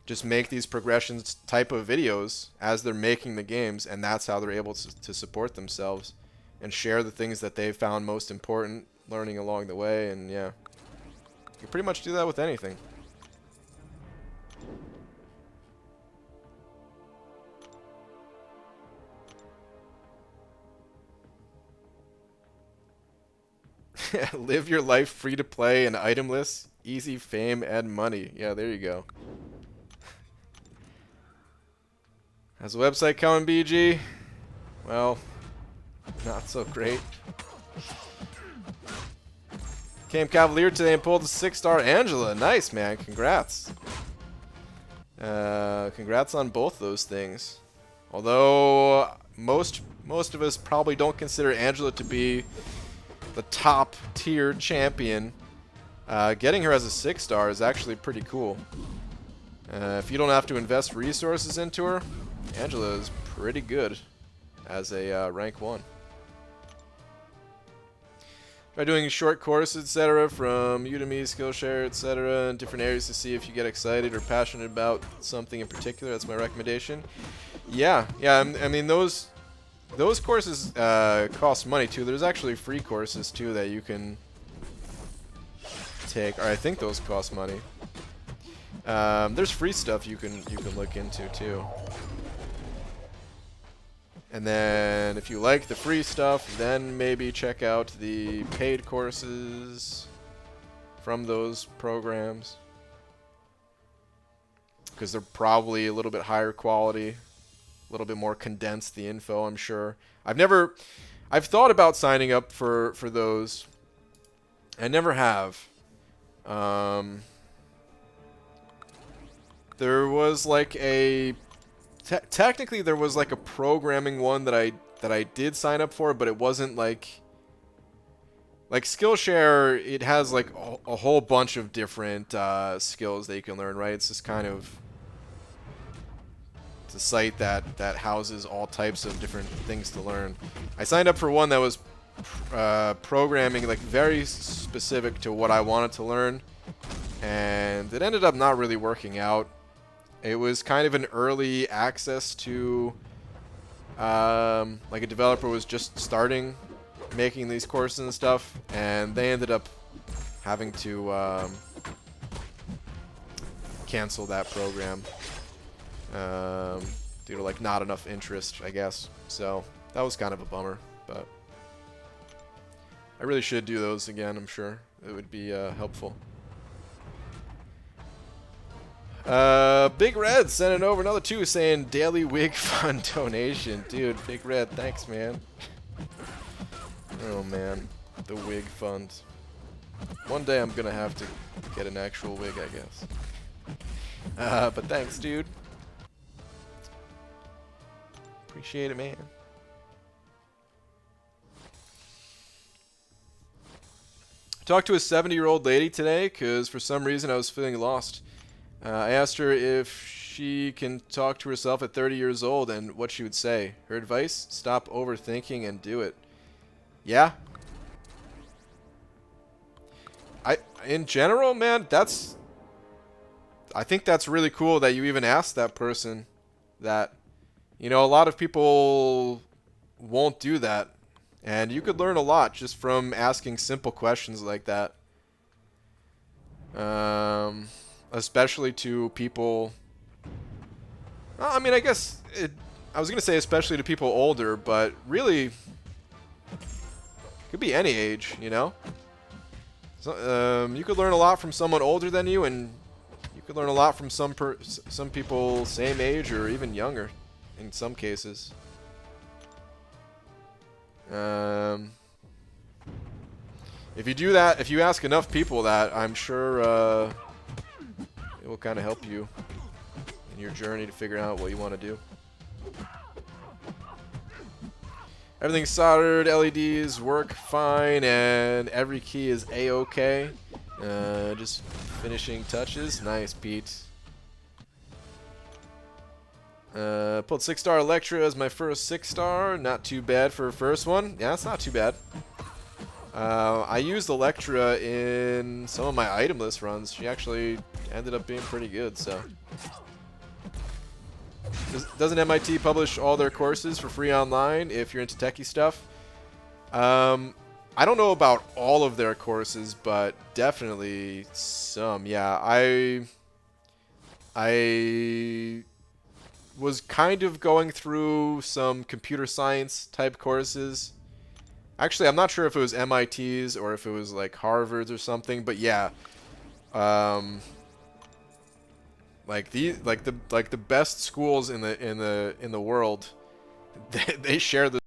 just make these progressions type of videos as they're making the games, and that's how they're able to support themselves and share the things that they found most important, learning along the way. And yeah, you can pretty much do that with anything. Live your life free to play and itemless, easy fame and money. Yeah, there you go. Has a website coming, BG? Well, not so great. Came Cavalier today and pulled a 6-star Angela. Nice, man. Congrats. Congrats on both those things. Although most of us probably don't consider Angela to be the top tier champion. Getting her as a 6-star is actually pretty cool. If you don't have to invest resources into her, Angela is pretty good as a rank 1. Try doing short courses, etc. from Udemy, Skillshare, etc. in different areas to see if you get excited or passionate about something in particular. That's my recommendation. Yeah, I mean those courses cost money too. There's actually free courses too that you can take. Or I think those cost money. There's free stuff you can look into too. And then if you like the free stuff, then maybe check out the paid courses from those programs, because they're probably a little bit higher quality, a little bit more condensed, the info, I'm sure. I've thought about signing up for those. I never have. There was like a technically there was like a programming one that I did sign up for, but it wasn't like Skillshare. It has like a whole bunch of different skills that you can learn, right? It's just kind of it's a site that houses all types of different things to learn. I signed up for one that was programming, like very specific to what I wanted to learn, and it ended up not really working out. It was kind of an early access to, like a developer was just starting making these courses and stuff, and they ended up having to cancel that program due to like not enough interest, I guess. So that was kind of a bummer, but I really should do those again. I'm sure it would be helpful. Big Red sending over another 2 saying daily wig fund donation. Dude, Big Red, thanks, man. Oh, man. The wig fund. One day I'm gonna have to get an actual wig, I guess. But thanks, dude. Appreciate it, man. Talked to a 70-year-old lady today because for some reason I was feeling lost. I asked her if she can talk to herself at 30 years old and what she would say. Her advice? Stop overthinking and do it. Yeah. In general, man, I think that's really cool that you even asked that person that. You know, a lot of people won't do that. And you could learn a lot just from asking simple questions like that. Especially to people. Well, I mean, I guess I was going to say especially to people older, but really, it could be any age, you know? So, you could learn a lot from someone older than you, and you could learn a lot from some people same age or even younger in some cases. If you do that, if you ask enough people that, I'm sure it will kind of help you in your journey to figure out what you want to do. Everything's soldered, LEDs work fine, and every key is A-OK. Just finishing touches. Nice, Pete. Pulled 6-star Electra as my first 6-star. Not too bad for a first one. Yeah, it's not too bad. I used Electra in some of my itemless runs. She actually ended up being pretty good, so. Doesn't MIT publish all their courses for free online if you're into techie stuff? I don't know about all of their courses, but definitely some. Yeah, I was kind of going through some computer science type courses. Actually, I'm not sure if it was MIT's or if it was like Harvard's or something, but yeah. Like the best schools in the world, they share the